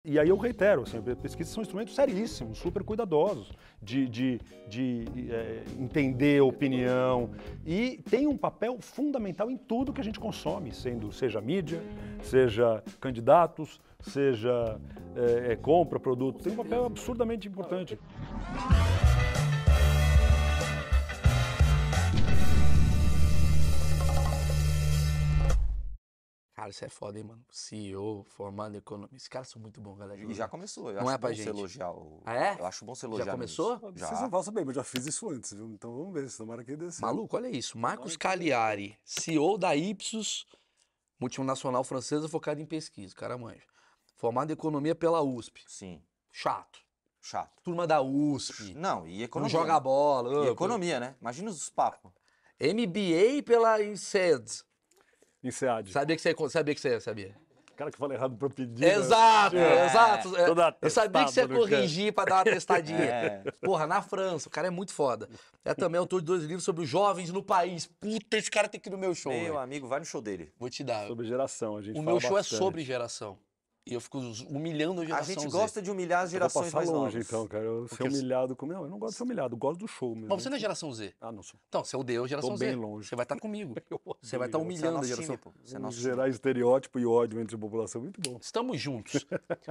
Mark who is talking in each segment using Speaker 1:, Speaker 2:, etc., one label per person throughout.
Speaker 1: E aí eu reitero, assim, pesquisas são instrumentos seríssimos, super cuidadosos, de entender a opinião, e tem um papel fundamental em tudo que a gente consome, seja mídia, seja candidatos, seja compra, produto, tem um papel absurdamente importante.
Speaker 2: Cara, isso é foda, hein, mano? CEO, formado em economia. Esses caras são muito bons, galera.
Speaker 3: E já começou. Eu
Speaker 2: Não
Speaker 3: acho
Speaker 2: é pra
Speaker 3: bom
Speaker 2: gente.
Speaker 3: você elogiar o...
Speaker 2: Ah, é?
Speaker 3: Eu acho bom você elogiar
Speaker 2: Já começou?
Speaker 3: nisso.
Speaker 4: Vocês não vão saber, mas eu já fiz isso antes, viu? Então vamos ver, se tomara que dê certo.
Speaker 2: Maluco, olha isso. Marcos Cagliari, CEO da Ipsos, multinacional francesa focada em pesquisa. Cara, manja. Formado em economia pela USP.
Speaker 3: Sim.
Speaker 2: Chato.
Speaker 3: Chato.
Speaker 2: Turma da USP.
Speaker 3: Não, e economia.
Speaker 2: Não joga bola.
Speaker 3: E economia, né? Imagina os papos.
Speaker 2: MBA pela INSEAD.
Speaker 4: INSEAD.
Speaker 2: Sabia que você sabia?
Speaker 4: Cara que fala errado pra pedir.
Speaker 2: Exato, exato. Eu sabia que você ia
Speaker 4: atestado,
Speaker 2: corrigir pra dar uma testadinha.
Speaker 3: É.
Speaker 2: Porra, na França, o cara é muito foda. É também autor de 2 livros sobre os jovens no país. Puta, esse cara tem que ir no meu show.
Speaker 3: Meu
Speaker 2: velho.
Speaker 3: amigo, vai no show dele.
Speaker 2: Vou te dar.
Speaker 4: Sobre geração, a gente
Speaker 2: O
Speaker 4: fala
Speaker 2: meu show
Speaker 4: bastante.
Speaker 2: é sobre geração. E eu fico humilhando a
Speaker 3: A
Speaker 2: geração
Speaker 3: gente
Speaker 2: Z.
Speaker 3: gosta de humilhar as
Speaker 4: Eu vou
Speaker 3: gerações
Speaker 4: passar
Speaker 3: mais
Speaker 4: longe,
Speaker 3: novas.
Speaker 4: então, cara. Eu ser
Speaker 2: Porque eu-
Speaker 4: humilhado com... Não, eu não gosto de ser humilhado, eu gosto do show mesmo.
Speaker 2: Mas você não é geração Z.
Speaker 4: Ah, não sou.
Speaker 2: Então, você odeia a geração
Speaker 4: Tô
Speaker 2: Z.
Speaker 4: bem longe.
Speaker 2: Você vai estar comigo.
Speaker 4: Eu
Speaker 2: Você vai estar
Speaker 4: odeio.
Speaker 3: Você é
Speaker 2: humilhando a
Speaker 3: nosso
Speaker 2: geração.
Speaker 3: time, pô. Você é
Speaker 4: Vamos
Speaker 3: nosso
Speaker 4: gerar estereótipo e ódio entre a população, muito bom.
Speaker 2: Estamos juntos.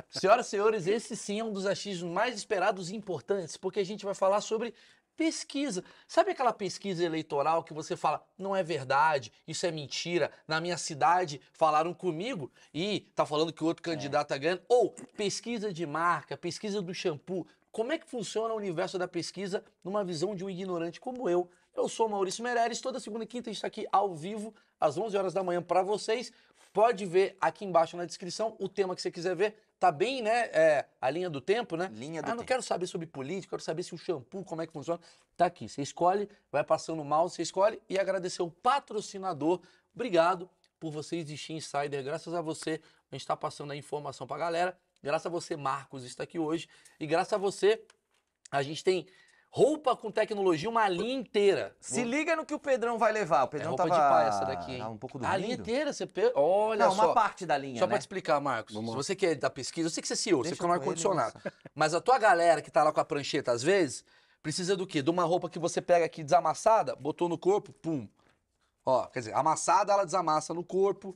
Speaker 2: Senhoras e senhores, esse sim é um dos achismos mais esperados e importantes, porque a gente vai falar sobre pesquisa. Sabe aquela pesquisa eleitoral que você fala, não é verdade, isso é mentira, na minha cidade falaram comigo e tá falando que o outro candidato tá ganhando? Ou pesquisa de marca, pesquisa do shampoo. Como é que funciona o universo da pesquisa numa visão de um ignorante como eu? Eu sou Maurício Meirelles, toda segunda e quinta a gente está aqui ao vivo, às 11 horas da manhã para vocês. Pode ver aqui embaixo na descrição o tema que você quiser ver. Tá bem, né? A linha do tempo, né?
Speaker 3: Linha do
Speaker 2: não
Speaker 3: tempo.
Speaker 2: quero saber sobre política, quero saber se o shampoo, como é que funciona. Tá aqui, você escolhe, vai passando o mouse, você escolhe e agradecer o patrocinador. Obrigado por você existir, Insider. Graças a você, a gente tá passando a informação pra galera. Graças a você, Marcos está aqui hoje. E graças a você, a gente tem roupa com tecnologia, uma linha inteira.
Speaker 3: Se liga no que o Pedrão vai levar. O Pedrão
Speaker 2: roupa
Speaker 3: tava...
Speaker 2: de pai essa daqui, hein?
Speaker 3: Tava um pouco
Speaker 2: A
Speaker 3: dormindo.
Speaker 2: linha inteira, você... Olha
Speaker 3: Não,
Speaker 2: só.
Speaker 3: uma parte da linha,
Speaker 2: Só
Speaker 3: né?
Speaker 2: pra te explicar, Marcos,
Speaker 4: Vamos
Speaker 2: se
Speaker 4: lá.
Speaker 2: você quer da pesquisa, eu sei que você é CEO, você
Speaker 3: Deixa
Speaker 2: fica no
Speaker 3: com ele,
Speaker 2: ar-condicionado. Mas a tua galera que tá lá com a prancheta às vezes, precisa do quê? De uma roupa que você pega aqui desamassada, botou no corpo, pum. Ó, quer dizer, amassada ela desamassa no corpo.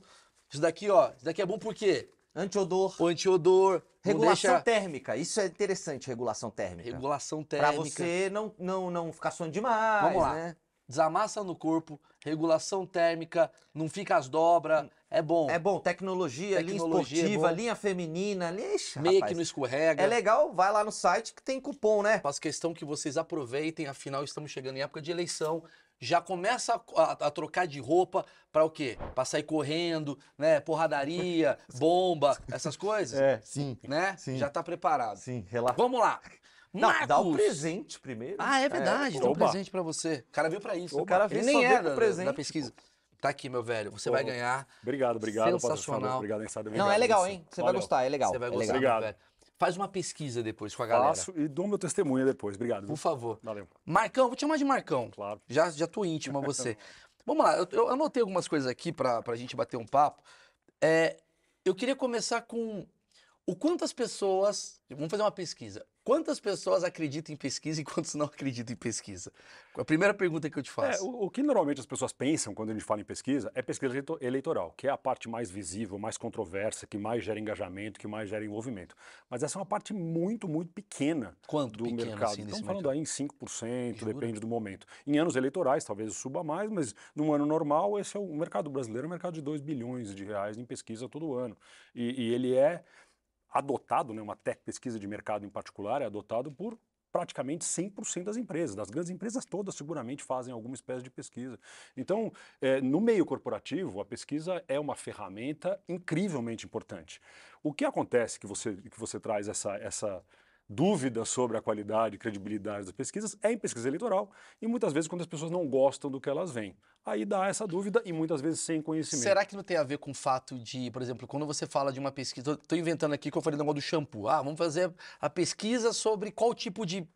Speaker 2: Isso daqui, ó, isso daqui é bom por quê?
Speaker 3: Antiodor.
Speaker 2: O antiodor, não
Speaker 3: Regulação
Speaker 2: deixa...
Speaker 3: térmica. Isso é interessante, regulação térmica.
Speaker 2: Regulação
Speaker 3: Pra
Speaker 2: térmica.
Speaker 3: você não ficar suando demais,
Speaker 2: Vamos lá.
Speaker 3: né?
Speaker 2: Desamassa no corpo, regulação térmica, não fica as dobras, é bom.
Speaker 3: É bom, tecnologia, linha
Speaker 2: Tecnologia é
Speaker 3: esportiva,
Speaker 2: bom.
Speaker 3: linha feminina, ixi,
Speaker 2: Meia
Speaker 3: rapaz.
Speaker 2: que não escorrega.
Speaker 3: É legal, vai lá no site que tem cupom, né?
Speaker 2: Faço questão que vocês aproveitem, afinal estamos chegando em época de eleição. Já começa a trocar de roupa para o quê? Para sair correndo, né? Porradaria, bomba, essas coisas.
Speaker 3: Sim.
Speaker 2: Né?
Speaker 3: sim.
Speaker 2: Já tá preparado.
Speaker 3: Sim, relaxa.
Speaker 2: Vamos lá.
Speaker 3: Não, dá o
Speaker 2: Marcos!
Speaker 3: presente primeiro.
Speaker 2: Ah, é verdade, tem um
Speaker 4: oba.
Speaker 2: presente para você. O cara veio para isso.
Speaker 3: O cara
Speaker 2: Ele
Speaker 3: veio
Speaker 2: nem
Speaker 3: só veio
Speaker 2: é
Speaker 3: com
Speaker 2: da,
Speaker 3: presente,
Speaker 2: da pesquisa. Tá aqui, meu velho. Você
Speaker 4: Pô,
Speaker 2: vai ganhar.
Speaker 4: Obrigado,
Speaker 2: Sensacional.
Speaker 4: patrocinador. Obrigado, Insider.
Speaker 3: Não,
Speaker 4: Obrigado,
Speaker 3: é legal,
Speaker 4: você.
Speaker 3: hein? Você vai
Speaker 4: Valeu.
Speaker 3: gostar, é legal.
Speaker 2: Você vai
Speaker 3: é
Speaker 2: gostar,
Speaker 3: legal.
Speaker 4: Obrigado.
Speaker 2: meu velho. Faz uma pesquisa depois com a galera.
Speaker 4: Faço e dou meu testemunho depois. Obrigado.
Speaker 2: Por
Speaker 4: viu?
Speaker 2: favor.
Speaker 4: Valeu.
Speaker 2: Marcão, vou te chamar de Marcão.
Speaker 4: Claro.
Speaker 2: Já tô íntimo a você. Vamos lá, eu anotei algumas coisas aqui pra gente bater um papo. Eu queria começar com o quantas pessoas... Vamos fazer uma pesquisa. Quantas pessoas acreditam em pesquisa e quantos não acreditam em pesquisa? A primeira pergunta que eu te faço.
Speaker 4: O que normalmente as pessoas pensam quando a gente fala em pesquisa é pesquisa eleitoral, que é a parte mais visível, mais controversa, que mais gera engajamento, que mais gera envolvimento. Mas essa é uma parte muito, muito pequena
Speaker 2: Quanto
Speaker 4: do
Speaker 2: pequeno,
Speaker 4: mercado.
Speaker 2: assim, desse
Speaker 4: Estamos falando
Speaker 2: mercado?
Speaker 4: aí em 5%,
Speaker 2: Jura?
Speaker 4: depende do momento. Em anos eleitorais talvez suba mais, mas num ano normal, esse é o mercado brasileiro, é um mercado de 2 bilhões de reais em pesquisa todo ano. E ele é adotado, né, uma pesquisa de mercado em particular, é adotado por praticamente 100% das empresas. Das grandes empresas todas seguramente fazem alguma espécie de pesquisa. Então, no meio corporativo, a pesquisa é uma ferramenta incrivelmente importante. O que acontece que você traz essa dúvida sobre a qualidade e credibilidade das pesquisas é em pesquisa eleitoral e muitas vezes quando as pessoas não gostam do que elas veem. Aí dá essa dúvida e muitas vezes sem conhecimento.
Speaker 2: Será que não tem a ver com o fato de, por exemplo, quando você fala de uma pesquisa... Tô inventando aqui que eu falei do negócio do shampoo. Ah, vamos fazer a pesquisa sobre qual tipo de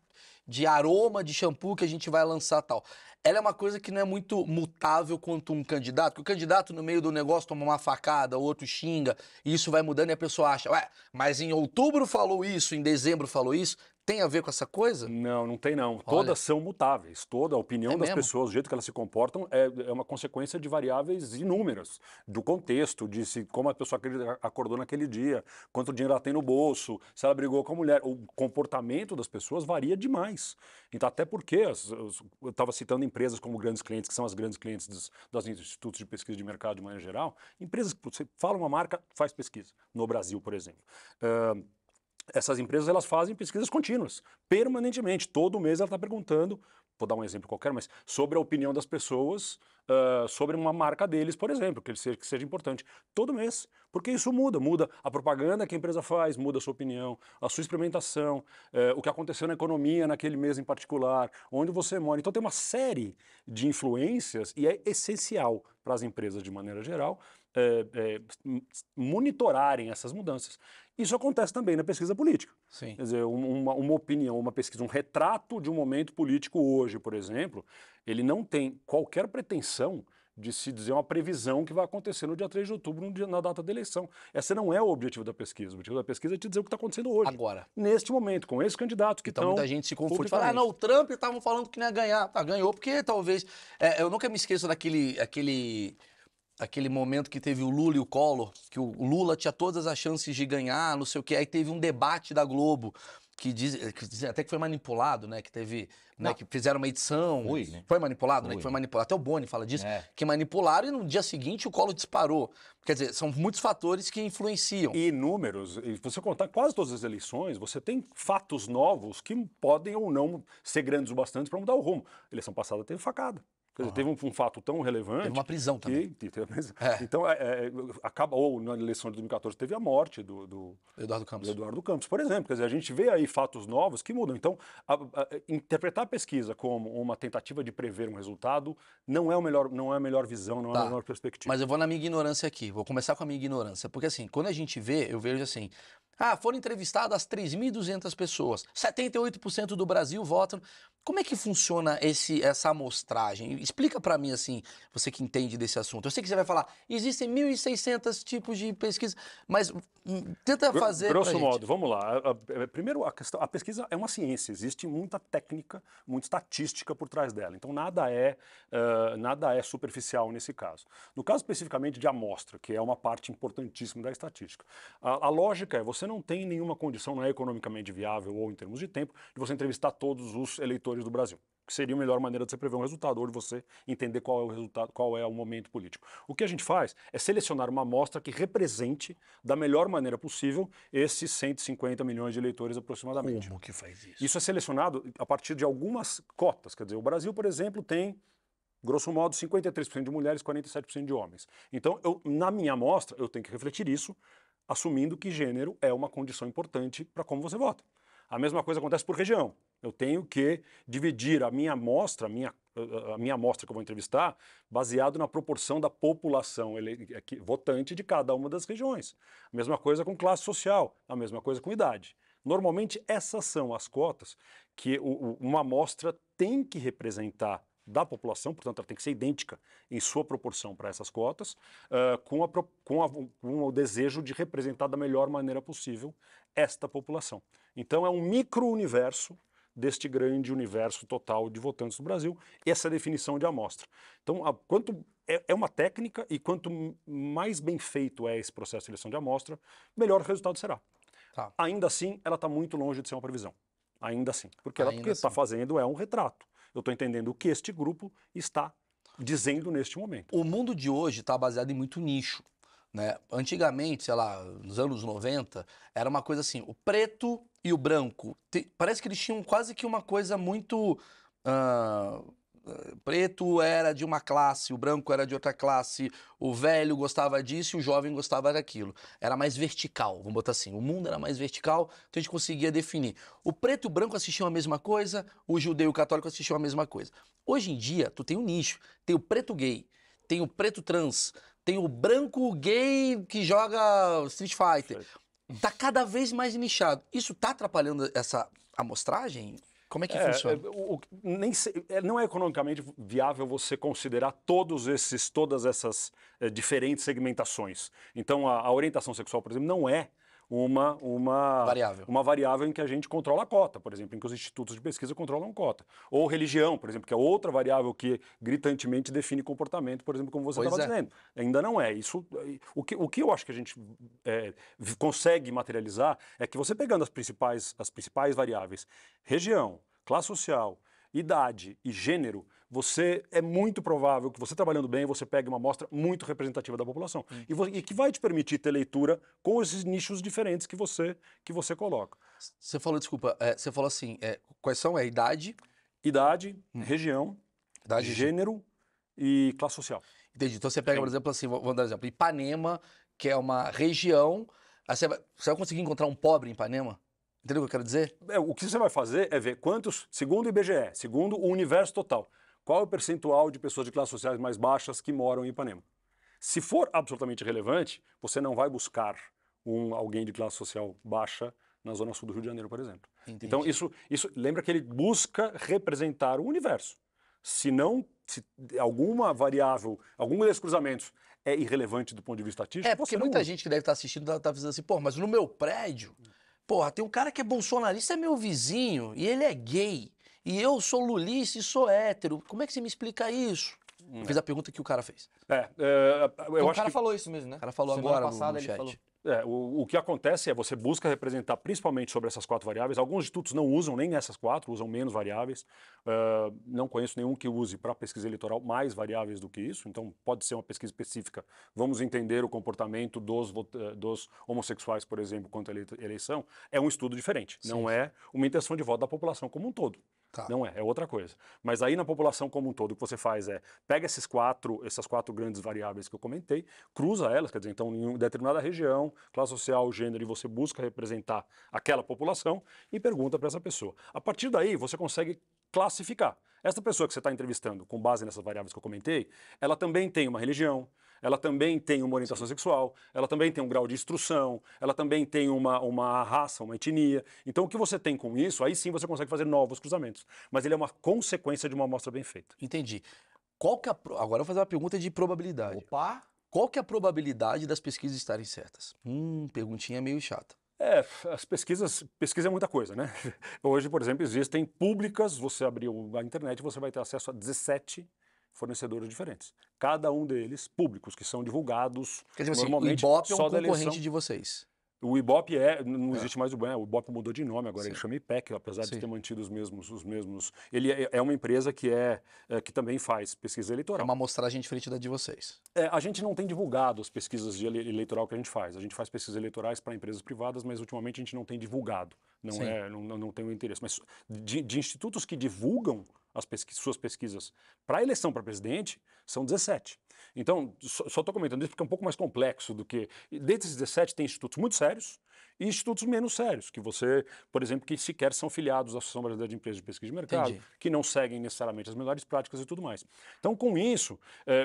Speaker 2: de aroma de shampoo que a gente vai lançar tal. Ela é uma coisa que não é muito mutável quanto um candidato, porque o candidato no meio do negócio toma uma facada, o outro xinga, e isso vai mudando e a pessoa acha, ué, mas em outubro falou isso, em dezembro falou isso, tem a ver com essa coisa?
Speaker 4: Não, não tem não.
Speaker 2: Olha.
Speaker 4: Todas são mutáveis. Toda a opinião
Speaker 2: É
Speaker 4: das
Speaker 2: mesmo?
Speaker 4: pessoas, o jeito que elas se comportam, é uma consequência de variáveis inúmeras. Do contexto, de como a pessoa acordou naquele dia, quanto dinheiro ela tem no bolso, se ela brigou com a mulher. O comportamento das pessoas varia demais. Então, até porque, eu estava citando empresas como grandes clientes, que são as grandes clientes dos institutos de pesquisa de mercado de maneira geral, empresas que você fala uma marca, faz pesquisa. No Brasil, por exemplo. Essas empresas elas fazem pesquisas contínuas, permanentemente. Todo mês ela está perguntando, vou dar um exemplo qualquer, mas sobre a opinião das pessoas sobre uma marca deles, por exemplo, que seja importante. Todo mês, porque isso muda a propaganda que a empresa faz, muda a sua opinião, a sua experimentação, o que aconteceu na economia naquele mês em particular, onde você mora. Então tem uma série de influências e é essencial para as empresas de maneira geral monitorarem essas mudanças. Isso acontece também na pesquisa política.
Speaker 2: Sim.
Speaker 4: Quer dizer, uma opinião, uma pesquisa, um retrato de um momento político hoje, por exemplo, ele não tem qualquer pretensão de se dizer uma previsão que vai acontecer no dia 3 de outubro, na data da eleição. Esse não é o objetivo da pesquisa. O objetivo da pesquisa é te dizer o que está acontecendo hoje.
Speaker 2: Agora.
Speaker 4: Neste momento, com esses candidatos que
Speaker 2: Então
Speaker 4: estão...
Speaker 2: muita gente se confunde. Fala, não, o Trump estavam falando que não ia ganhar. Tá, ganhou porque talvez... eu nunca me esqueço daquele momento que teve o Lula e o Collor, que o Lula tinha todas as chances de ganhar, não sei o quê. Aí teve um debate da Globo, que diz até que foi manipulado, né? Que teve, né? Que fizeram uma edição.
Speaker 3: Foi, né?
Speaker 2: Foi manipulado, né?
Speaker 3: Foi.
Speaker 2: Que foi manipulado. Até o Boni fala disso.
Speaker 3: É.
Speaker 2: Que manipularam e no dia seguinte o Collor disparou. Quer dizer, são muitos fatores que influenciam.
Speaker 4: E números, e você contar quase todas as eleições, você tem fatos novos que podem ou não ser grandes o bastante para mudar o rumo. A eleição passada teve facada. Quer dizer, teve um fato tão relevante...
Speaker 2: Teve uma prisão também.
Speaker 4: Então, acabou, na eleição de 2014, teve a morte do
Speaker 2: Eduardo Campos.
Speaker 4: Eduardo Campos, por exemplo. Quer dizer, a gente vê aí fatos novos que mudam. Então, interpretar a pesquisa como uma tentativa de prever um resultado não é a melhor visão, não é a melhor perspectiva.
Speaker 2: Mas eu vou na minha ignorância aqui. Vou começar com a minha ignorância. Porque assim, quando a gente vê, eu vejo assim... foram entrevistadas 3.200 pessoas. 78% do Brasil votam. Como é que funciona essa amostragem? Explica pra mim, assim, você que entende desse assunto. Eu sei que você vai falar, existem 1.600 tipos de pesquisa, mas tenta fazer
Speaker 4: Grosso modo, vamos lá. Primeiro, a pesquisa é uma ciência. Existe muita técnica, muita estatística por trás dela. Então, nada é superficial nesse caso. No caso especificamente de amostra, que é uma parte importantíssima da estatística. A lógica é, você não tem nenhuma condição, não é economicamente viável ou em termos de tempo, de você entrevistar todos os eleitores do Brasil, que seria a melhor maneira de você prever um resultado, ou de você entender qual é o resultado, qual é o momento político. O que a gente faz é selecionar uma amostra que represente da melhor maneira possível esses 150 milhões de eleitores aproximadamente.
Speaker 2: Como que faz isso?
Speaker 4: Isso é selecionado a partir de algumas cotas. Quer dizer, o Brasil, por exemplo, tem, grosso modo, 53% de mulheres, 47% de homens. Então, na minha amostra, eu tenho que refletir isso, assumindo que gênero é uma condição importante para como você vota. A mesma coisa acontece por região. Eu tenho que dividir a minha amostra, a minha amostra que eu vou entrevistar, baseado na proporção da população votante de cada uma das regiões. A mesma coisa com classe social, a mesma coisa com idade. Normalmente, essas são as cotas que uma amostra tem que representar da população, portanto, ela tem que ser idêntica em sua proporção para essas cotas, com o desejo de representar da melhor maneira possível esta população. Então, é um micro-universo deste grande universo total de votantes do Brasil, essa é a definição de amostra. Então, é uma técnica e quanto mais bem feito é esse processo de seleção de amostra, melhor o resultado será.
Speaker 2: Tá.
Speaker 4: Ainda assim, ela está muito longe de ser uma previsão. Ainda assim. Porque ela está fazendo um retrato. Eu estou entendendo o que este grupo está dizendo neste momento.
Speaker 2: O mundo de hoje está baseado em muito nicho, né? Antigamente, sei lá, nos anos 90, era uma coisa assim, o preto e o branco. Parece que eles tinham quase que uma coisa muito... preto era de uma classe, o branco era de outra classe, o velho gostava disso e o jovem gostava daquilo. Era mais vertical, vamos botar assim. O mundo era mais vertical, então a gente conseguia definir. O preto e o branco assistiam a mesma coisa, o judeu e o católico assistiam a mesma coisa. Hoje em dia, tu tem um nicho. Tem o preto gay, tem o preto trans, tem o branco gay que joga Street Fighter. Tá cada vez mais nichado. Isso tá atrapalhando essa amostragem? Como é que funciona?
Speaker 4: Não é economicamente viável você considerar todas essas diferentes segmentações. Então, a orientação sexual, por exemplo, não é
Speaker 2: Variável.
Speaker 4: uma variável em que a gente controla a cota, por exemplo, em que os institutos de pesquisa controlam cota. Ou religião, por exemplo, que é outra variável que gritantemente define comportamento, por exemplo, como você
Speaker 2: Pois
Speaker 4: estava
Speaker 2: é.
Speaker 4: dizendo. Ainda não é. O que eu acho que a gente consegue materializar é que você pegando as principais variáveis, região, classe social, idade e gênero, é muito provável que você trabalhando bem, você pegue uma amostra muito representativa da população. E que vai te permitir ter leitura com esses nichos diferentes que você coloca.
Speaker 2: Você falou, desculpa, você falou assim, quais são? Idade?
Speaker 4: Idade, região,
Speaker 2: Idade,
Speaker 4: gênero e classe social.
Speaker 2: Entendi. Então você pega, por exemplo, assim, vamos dar um exemplo, Ipanema, que é uma região, aí você vai conseguir encontrar um pobre em Ipanema? Entendeu o que eu quero dizer?
Speaker 4: O que você vai fazer é ver quantos, segundo o IBGE, segundo o universo total, qual é o percentual de pessoas de classes sociais mais baixas que moram em Ipanema. Se for absolutamente relevante, você não vai buscar alguém de classe social baixa na zona sul do Rio de Janeiro, por exemplo.
Speaker 2: Entendi.
Speaker 4: Então, isso lembra que ele busca representar o universo. Se alguma variável, algum desses cruzamentos é irrelevante do ponto de vista estatístico,
Speaker 2: Porque
Speaker 4: você não
Speaker 2: muita
Speaker 4: usa.
Speaker 2: gente que deve estar assistindo tá dizendo assim, mas no meu prédio, tem um cara que é bolsonarista, é meu vizinho, e ele é gay. E eu sou lulista e sou hétero. Como é que você me explica isso? Eu fiz a pergunta que o cara fez.
Speaker 4: Eu
Speaker 3: O
Speaker 4: acho
Speaker 3: cara
Speaker 4: que
Speaker 3: falou isso mesmo, né?
Speaker 2: O cara falou
Speaker 3: Semana
Speaker 2: agora
Speaker 3: passada
Speaker 2: no
Speaker 3: ele
Speaker 2: chat.
Speaker 3: falou.
Speaker 4: O que acontece é você busca representar principalmente sobre essas 4 variáveis. Alguns institutos não usam nem essas 4, usam menos variáveis. Não conheço nenhum que use para pesquisa eleitoral mais variáveis do que isso. Então, pode ser uma pesquisa específica. Vamos entender o comportamento dos homossexuais, por exemplo, quanto à eleição. É um estudo diferente.
Speaker 2: Sim.
Speaker 4: Não é uma intenção de voto da população como um todo.
Speaker 2: Tá.
Speaker 4: Não é outra coisa. Mas aí na população como um todo, o que você faz pega essas 4 grandes variáveis que eu comentei, cruza elas, quer dizer, então em determinada região, classe social, gênero, e você busca representar aquela população e pergunta para essa pessoa. A partir daí, você consegue classificar. Essa pessoa que você está entrevistando, com base nessas variáveis que eu comentei, ela também tem uma religião, ela também tem uma orientação sexual, ela também tem um grau de instrução, ela também tem uma raça, uma etnia. Então, o que você tem com isso, aí sim você consegue fazer novos cruzamentos. Mas ele é uma consequência de uma amostra bem feita.
Speaker 2: Entendi. Agora eu vou fazer uma pergunta de probabilidade.
Speaker 3: Opa!
Speaker 2: Qual que é a probabilidade das pesquisas estarem certas? Perguntinha meio chata.
Speaker 4: As pesquisa é muita coisa, né? Hoje, por exemplo, existem públicas, você abriu a internet, você vai ter acesso a 17 fornecedores diferentes. Cada um deles públicos, que são divulgados
Speaker 2: Quer dizer,
Speaker 4: normalmente
Speaker 2: o Ibope é um
Speaker 4: só da
Speaker 2: concorrente
Speaker 4: eleição.
Speaker 2: de vocês.
Speaker 4: O Ibope não existe mais o Ibope mudou de nome, agora
Speaker 2: Sim.
Speaker 4: ele chama IPEC, apesar
Speaker 2: Sim.
Speaker 4: de ter mantido os mesmos. Ele é uma empresa que também faz pesquisa
Speaker 2: É
Speaker 4: eleitoral.
Speaker 2: uma amostragem diferente da de vocês.
Speaker 4: A gente não tem divulgado as pesquisas de eleitoral que a gente faz. A gente faz pesquisas eleitorais para empresas privadas, mas ultimamente a gente não tem divulgado.
Speaker 2: Sim.
Speaker 4: Não tem o interesse. Mas de institutos que divulgam suas pesquisas para a eleição para presidente, são 17. Então, só estou comentando isso porque é um pouco mais complexo do que... Dentre esses 17 tem institutos muito sérios e institutos menos sérios, que você, por exemplo, que sequer são filiados à Associação Brasileira de Empresas de Pesquisa de Mercado,
Speaker 2: Entendi.
Speaker 4: que não seguem necessariamente as melhores práticas e tudo mais. Então, com isso,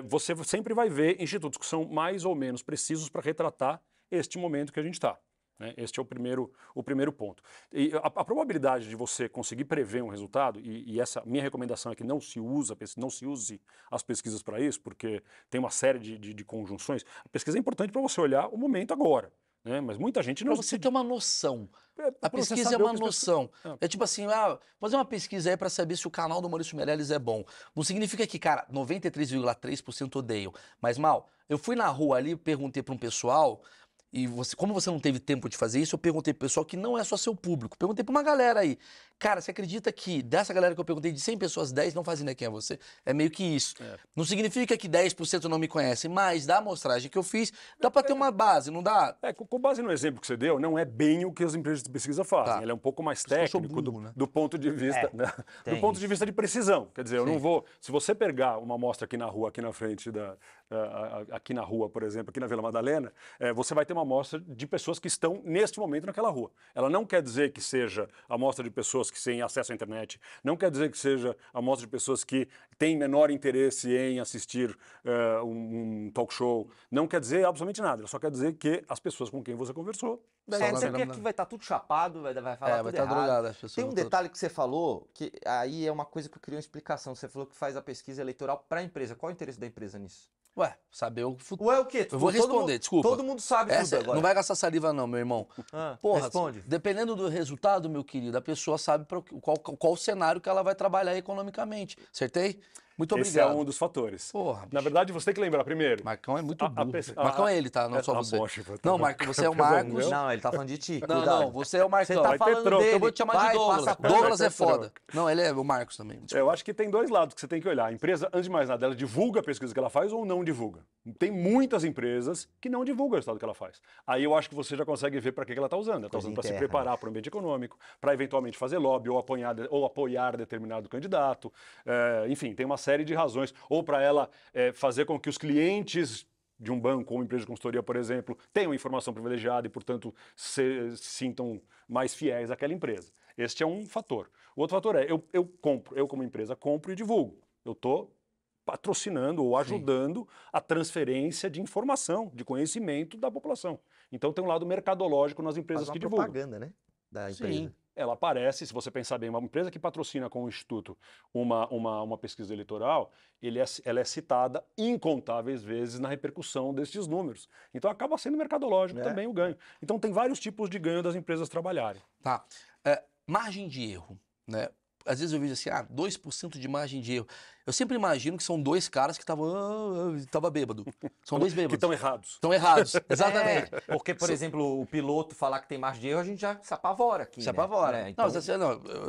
Speaker 4: você sempre vai ver institutos que são mais ou menos precisos para retratar este momento que a gente está. Este é o primeiro ponto. E a probabilidade de você conseguir prever um resultado, e essa minha recomendação é que não se use as pesquisas para isso, porque tem uma série de conjunções. A pesquisa é importante para você olhar o momento agora. Mas muita gente não...
Speaker 2: Para você ter uma noção. A
Speaker 4: pra você
Speaker 2: pesquisa é
Speaker 4: saber o
Speaker 2: uma
Speaker 4: que as
Speaker 2: noção.
Speaker 4: pessoas-
Speaker 2: É tipo assim, fazer uma pesquisa aí para saber se o canal do Maurício Meirelles é bom. Não significa que, cara, 93,3% odeiam. Mas, eu fui na rua ali, perguntei para um pessoal, e como você não teve tempo de fazer isso, eu perguntei pro pessoal que não é só seu público. Perguntei pra uma galera aí. Cara, você acredita que dessa galera que eu perguntei, de 100 pessoas, 10 não fazem ideia quem é você? É meio que isso. Não significa que 10% não me conhecem, mas da amostragem que eu fiz, dá pra ter uma base, não dá?
Speaker 4: Com base no exemplo que você deu, não é bem o que as empresas de pesquisa fazem.
Speaker 2: Tá.
Speaker 4: Ele é um pouco mais
Speaker 2: Por isso que eu sou
Speaker 4: técnico
Speaker 2: burro, né?
Speaker 4: do ponto de vista,
Speaker 3: tem
Speaker 4: do ponto
Speaker 3: isso.
Speaker 4: de vista de precisão. Quer dizer, eu
Speaker 2: Sim.
Speaker 4: não vou. Se você pegar uma amostra aqui na rua, aqui na frente aqui na rua, por exemplo, aqui na Vila Madalena, você vai ter uma amostra de pessoas que estão neste momento naquela rua. Ela não quer dizer que seja a amostra de pessoas que têm acesso à internet, não quer dizer que seja a amostra de pessoas que têm menor interesse em assistir um talk show, não quer dizer absolutamente nada, ela só quer dizer que as pessoas com quem você conversou.
Speaker 3: Você quer que vai estar tudo chapado, vai falar
Speaker 2: vai
Speaker 3: tudo
Speaker 2: estar
Speaker 3: errado.
Speaker 2: drogado as pessoas.
Speaker 3: Tem um detalhe que você falou, que aí é uma coisa que eu queria uma explicação. Você falou que faz a pesquisa eleitoral para a empresa. Qual é o interesse da empresa nisso?
Speaker 2: Ué, saber o futuro.
Speaker 3: Ué, o quê?
Speaker 2: Eu vou responder, desculpa.
Speaker 3: Todo mundo sabe
Speaker 2: Essa,
Speaker 3: tudo agora.
Speaker 2: não vai gastar saliva não, meu irmão. Porra,
Speaker 3: responde.
Speaker 2: dependendo do resultado, meu querido, a pessoa sabe qual o cenário que ela vai trabalhar economicamente. Acertei? Muito
Speaker 4: Esse
Speaker 2: obrigado.
Speaker 4: é um dos fatores.
Speaker 2: Porra,
Speaker 4: Na
Speaker 2: bicho.
Speaker 4: verdade, você tem que lembrar primeiro.
Speaker 2: Marcão é muito
Speaker 4: A
Speaker 2: burro.
Speaker 4: pessoa-
Speaker 2: velho. Marcão é ele, tá? Não só você.
Speaker 4: Poxa,
Speaker 2: Não, Marco, você é o
Speaker 4: Pesado,
Speaker 2: Marcos.
Speaker 4: meu.
Speaker 3: Não, ele tá falando de ti.
Speaker 2: Não,
Speaker 3: cuidado.
Speaker 2: não, você é o Marcão.
Speaker 3: Você tá
Speaker 4: Vai ter
Speaker 3: falando
Speaker 4: troca.
Speaker 3: dele.
Speaker 2: Eu vou te chamar
Speaker 3: Vai,
Speaker 2: de Douglas.
Speaker 3: passa a perna.
Speaker 2: Douglas
Speaker 4: Vai
Speaker 2: é
Speaker 4: ter
Speaker 2: foda.
Speaker 4: troca.
Speaker 2: Não, ele é o Marcos também. Desculpa.
Speaker 4: Eu acho que tem dois lados que você tem que olhar. A empresa, antes de mais nada, ela divulga a pesquisa que ela faz ou não divulga? Tem muitas empresas que não divulgam o resultado que ela faz. Aí eu acho que você já consegue ver para que ela está usando. Ela está
Speaker 3: Coisa
Speaker 4: usando para se
Speaker 3: interna,
Speaker 4: preparar para o ambiente econômico, para eventualmente fazer lobby ou apoiar determinado candidato. Enfim, tem uma série de razões. Ou para ela fazer com que os clientes de um banco ou uma empresa de consultoria, por exemplo, tenham informação privilegiada e, portanto, se sintam mais fiéis àquela empresa. Este é um fator. O outro fator é, eu como empresa compro e divulgo. Eu estou patrocinando ou ajudando a transferência de informação, de conhecimento da população. Então tem um lado mercadológico nas empresas
Speaker 3: Faz uma
Speaker 4: que divulgam.
Speaker 3: propaganda, né? Da empresa.
Speaker 2: Sim.
Speaker 4: Ela aparece, se você pensar bem, uma empresa que patrocina com o Instituto uma pesquisa eleitoral, ela é citada incontáveis vezes na repercussão destes números. Então acaba sendo mercadológico também o ganho. Então tem vários tipos de ganho das empresas trabalharem.
Speaker 2: Tá. Margem de erro, né? Às vezes eu vejo assim, 2% de margem de erro. Eu sempre imagino que são dois caras que estavam bêbado. São dois
Speaker 4: Que
Speaker 2: bêbados.
Speaker 4: estão errados.
Speaker 2: Estão errados, exatamente.
Speaker 3: Porque, por exemplo, o piloto falar que tem margem de erro, a gente já se apavora aqui.
Speaker 2: Se
Speaker 3: né?
Speaker 2: apavora.
Speaker 3: É, então...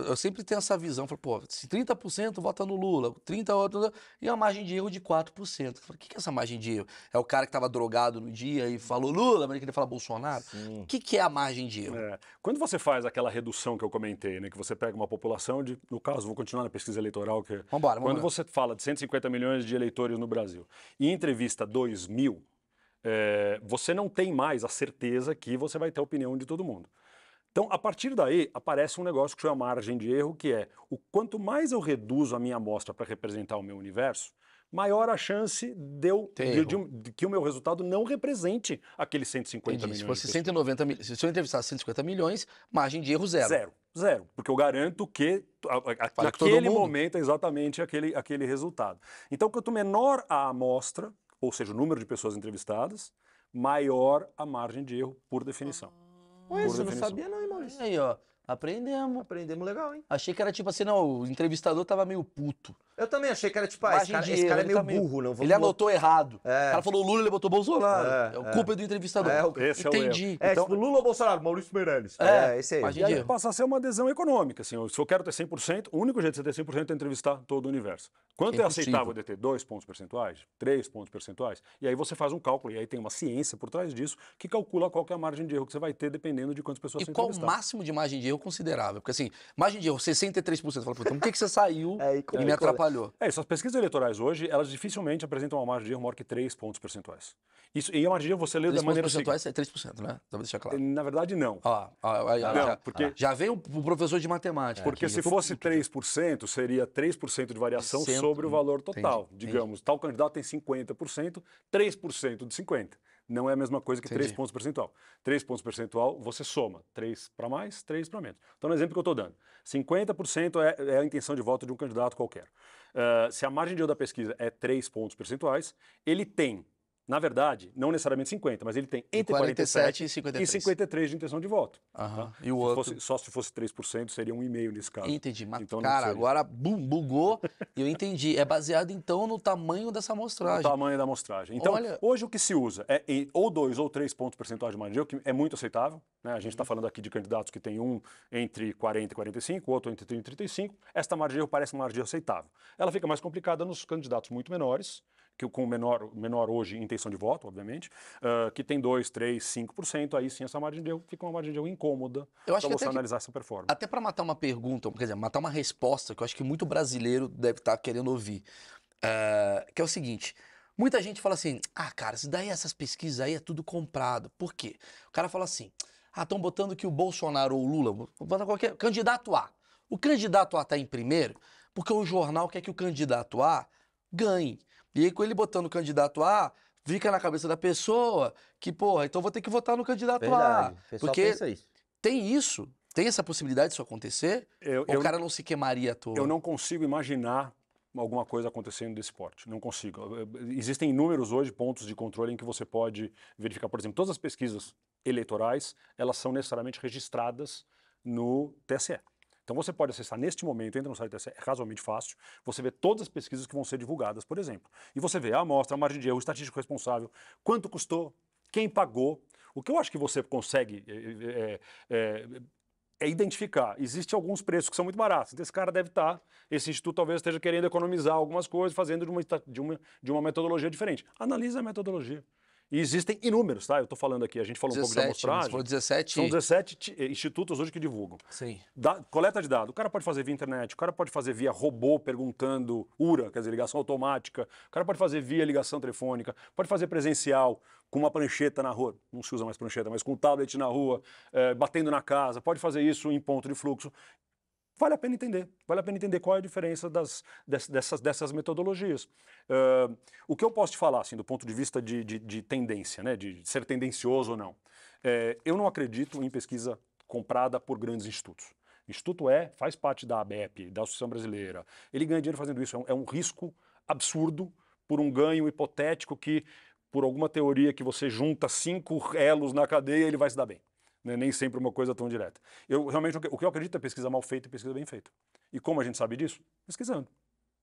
Speaker 2: Eu sempre tenho essa visão. Falo, pô, se 30% vota no Lula, 30% outro, e a margem de erro de 4%. Eu falo, o que é essa margem de erro? É o cara que estava drogado no dia e falou Lula, mas ele queria falar Bolsonaro?
Speaker 3: Sim.
Speaker 2: O que é a margem de erro?
Speaker 4: Quando você faz aquela redução que eu comentei, né, que você pega uma população de, no caso, vou continuar na pesquisa eleitoral, que
Speaker 2: Vambora.
Speaker 4: quando você fala de 150 milhões de eleitores no Brasil e entrevista 2.000, você não tem mais a certeza que você vai ter a opinião de todo mundo. Então, a partir daí, aparece um negócio que chama margem de erro, que é o quanto mais eu reduzo a minha amostra para representar o meu universo, maior a chance de que o meu resultado não represente aqueles 150
Speaker 2: Entendi.
Speaker 4: milhões.
Speaker 2: Se fosse
Speaker 4: de
Speaker 2: 190 milhões, se eu entrevistasse 150 milhões, margem de erro zero.
Speaker 4: Zero. Porque eu garanto que
Speaker 2: Para todo
Speaker 4: naquele
Speaker 2: mundo.
Speaker 4: momento é exatamente aquele resultado. Então, quanto menor a amostra, ou seja, o número de pessoas entrevistadas, maior a margem de erro por definição.
Speaker 3: Ué,
Speaker 4: Por
Speaker 3: você não
Speaker 4: definição.
Speaker 3: sabia não, hein, Maurício?
Speaker 2: Aí, ó. Aprendemos.
Speaker 3: Aprendemos legal, hein?
Speaker 2: Achei que era tipo assim, não, o entrevistador tava meio puto.
Speaker 3: Eu também achei que era tipo,
Speaker 2: Margem de
Speaker 3: esse
Speaker 2: erro,
Speaker 3: cara é
Speaker 2: ele
Speaker 3: meio
Speaker 2: tá
Speaker 3: burro, não vamos...
Speaker 2: Ele anotou errado.
Speaker 3: É.
Speaker 2: O cara falou Lula, ele botou Bolsonaro.
Speaker 3: É,
Speaker 2: É, culpa do entrevistador.
Speaker 4: Esse é o erro.
Speaker 2: Entendi.
Speaker 3: É,
Speaker 4: Então-
Speaker 3: tipo, Lula ou Bolsonaro? Maurício Meirelles.
Speaker 2: É,
Speaker 3: Esse aí.
Speaker 2: margem
Speaker 4: E
Speaker 2: de
Speaker 4: aí
Speaker 2: erro.
Speaker 4: passa a ser uma adesão econômica. Assim, se eu quero ter 100%, o único jeito de você ter 100% é entrevistar todo o universo. Quanto
Speaker 2: É
Speaker 4: é aceitável
Speaker 2: impossível.
Speaker 4: de ter 2 pontos percentuais, 3 pontos percentuais? E aí você faz um cálculo, e aí tem uma ciência por trás disso, que calcula qual que é a margem de erro que você vai ter, dependendo de quantas pessoas
Speaker 2: E
Speaker 4: você
Speaker 2: qual o
Speaker 4: entrevistar.
Speaker 2: máximo de margem de erro considerável? Porque assim, margem de erro, 63%. Fala, puta, por que você saiu
Speaker 3: É, e
Speaker 2: e
Speaker 3: como
Speaker 2: me
Speaker 3: é que é?
Speaker 2: atrapalhou?
Speaker 4: Isso, as pesquisas eleitorais hoje, elas dificilmente apresentam uma margem de erro maior que 3 pontos percentuais. Isso, e a margem de erro você lê
Speaker 2: 3
Speaker 4: da
Speaker 2: pontos
Speaker 4: maneira
Speaker 2: percentuais é 3%, né? Só pra deixar
Speaker 4: seguinte.
Speaker 2: claro.
Speaker 4: Na verdade, não.
Speaker 2: Ó,
Speaker 4: porque-
Speaker 2: já veio o professor de matemática.
Speaker 4: Porque
Speaker 2: aqui,
Speaker 4: se
Speaker 2: eu tô
Speaker 4: fosse
Speaker 2: puto.
Speaker 4: 3%, seria 3% de variação
Speaker 2: Cento-
Speaker 4: sobre o valor total.
Speaker 2: entendi.
Speaker 4: Digamos, tal candidato tem 50%, 3% de 50%. Não é a mesma coisa que 3
Speaker 2: Entendi.
Speaker 4: pontos percentual. 3 pontos percentual, você soma 3 para mais, 3 para menos. Então, no exemplo que eu estou dando, 50% é a intenção de voto de um candidato qualquer. Se a margem de erro da pesquisa é 3 pontos percentuais, ele tem, na verdade, não necessariamente 50, mas ele tem entre 47
Speaker 2: e 53.
Speaker 4: e 53 de intenção de voto.
Speaker 2: Aham.
Speaker 4: Tá?
Speaker 2: E o
Speaker 4: Se
Speaker 2: outro?
Speaker 4: fosse- só se fosse 3%, seria 1,5 nesse caso.
Speaker 2: Entendi. Mas,
Speaker 4: Então, não
Speaker 2: cara,
Speaker 4: seria.
Speaker 2: agora bugou e eu entendi. É baseado, então, no tamanho dessa
Speaker 4: O
Speaker 2: amostragem.
Speaker 4: tamanho da amostragem. Então,
Speaker 2: Olha-
Speaker 4: hoje o que se usa é ou 2 ou 3 pontos percentuais de margem de erro, que é muito aceitável. Né? A gente está falando aqui de candidatos que tem um entre 40 e 45, outro entre 30 e 35. Esta margem de erro parece uma margem de erro aceitável. Ela fica mais complicada nos candidatos muito menores, que com menor hoje intenção de voto, obviamente, que tem 2, 3, 5%, aí sim essa margem de erro fica uma margem de erro incômoda
Speaker 2: Eu acho
Speaker 4: para
Speaker 2: que
Speaker 4: você
Speaker 2: até que-
Speaker 4: analisar essa performance.
Speaker 2: Até para matar uma pergunta, quer dizer, matar uma resposta que eu acho que muito brasileiro deve estar querendo ouvir. Que é o seguinte: Muita gente fala assim, cara, isso daí, essas pesquisas aí é tudo comprado. Por quê? O cara fala assim, estão botando que o Bolsonaro ou o Lula, vou botar qualquer candidato A. O candidato A está em primeiro porque o jornal quer que o candidato A ganhe. E aí, com ele botando o candidato A, fica na cabeça da pessoa que, porra, então vou ter que votar no candidato
Speaker 3: Verdade.
Speaker 2: A.
Speaker 3: O pessoal
Speaker 2: Porque
Speaker 3: pensa isso.
Speaker 2: tem isso, tem essa possibilidade disso acontecer? Ou o cara não se queimaria à toa?
Speaker 4: Eu não consigo imaginar alguma coisa acontecendo desse porte. Não consigo. Existem inúmeros hoje pontos de controle em que você pode verificar, por exemplo, todas as pesquisas eleitorais, elas são necessariamente registradas no TSE. Então você pode acessar neste momento, entra no site do TSE, é razoavelmente fácil, você vê todas as pesquisas que vão ser divulgadas, por exemplo. E você vê a amostra, a margem de erro, o estatístico responsável, quanto custou, quem pagou. O que eu acho que você consegue é identificar. Existem alguns preços que são muito baratos. Então, esse cara deve estar, esse instituto talvez esteja querendo economizar algumas coisas, fazendo de uma metodologia diferente. Analise a metodologia. E existem inúmeros, tá? Eu estou falando aqui, a gente falou
Speaker 2: 17,
Speaker 4: um pouco de amostragem.
Speaker 2: você falou 17?
Speaker 4: São 17 institutos hoje que divulgam.
Speaker 2: Sim.
Speaker 4: Coleta de dados. O cara pode fazer via internet, o cara pode fazer via robô perguntando URA, quer dizer, ligação automática. O cara pode fazer via ligação telefônica, pode fazer presencial, com uma prancheta na rua. Não se usa mais prancheta, mas com um tablet na rua, batendo na casa. Pode fazer isso em ponto de fluxo. Vale a pena entender qual é a diferença dessas metodologias. O que eu posso te falar, assim, do ponto de vista de tendência, né, de ser tendencioso ou não, eu não acredito em pesquisa comprada por grandes institutos. O instituto faz parte da ABEP, da Associação Brasileira. Ele ganha dinheiro fazendo isso. É um risco absurdo por um ganho hipotético que, por alguma teoria que você junta 5 elos na cadeia, ele vai se dar bem. Nem sempre uma coisa tão direta. Realmente, o que eu acredito é pesquisa mal feita e pesquisa bem feita. E como a gente sabe disso? Pesquisando.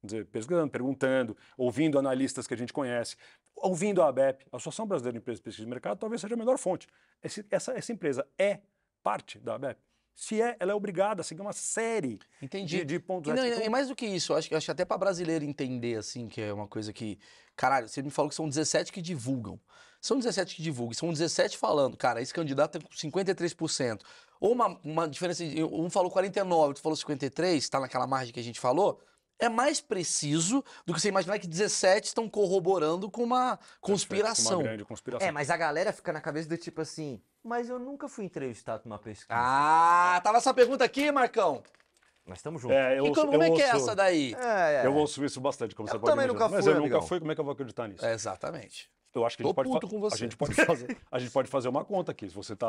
Speaker 4: Quer dizer, pesquisando, perguntando, ouvindo analistas que a gente conhece, ouvindo a ABEP, a Associação Brasileira de Empresas de Pesquisa de Mercado, talvez seja a melhor fonte. Essa empresa é parte da ABEP. Se ela é obrigada a seguir uma série de pontos éticos.
Speaker 2: E mais do que isso, acho que até para brasileiro entender, assim, que é uma coisa que... Caralho, você me falou que são 17 que divulgam. São 17 que divulgam, são 17 falando, cara, esse candidato tem 53%. Ou uma diferença, um falou 49%, outro falou 53%, está naquela margem que a gente falou, é mais preciso do que você imaginar que 17 estão corroborando com uma conspiração.
Speaker 4: Uma grande conspiração.
Speaker 3: Mas a galera fica na cabeça do tipo assim, mas eu nunca fui entrevistado numa pesquisa.
Speaker 2: Tava essa pergunta aqui, Marcão.
Speaker 3: Nós estamos juntos.
Speaker 2: Como é que é essa daí?
Speaker 4: Eu ouço isso bastante, como
Speaker 3: Eu
Speaker 4: você pode
Speaker 3: também
Speaker 4: imaginar.
Speaker 3: nunca
Speaker 4: Mas
Speaker 3: fui,
Speaker 4: eu nunca
Speaker 3: amigão.
Speaker 4: fui, como é que eu vou acreditar nisso?
Speaker 2: Exatamente.
Speaker 4: Eu acho que
Speaker 2: Tô puto com você.
Speaker 4: a gente pode fazer uma conta aqui. Se você tá,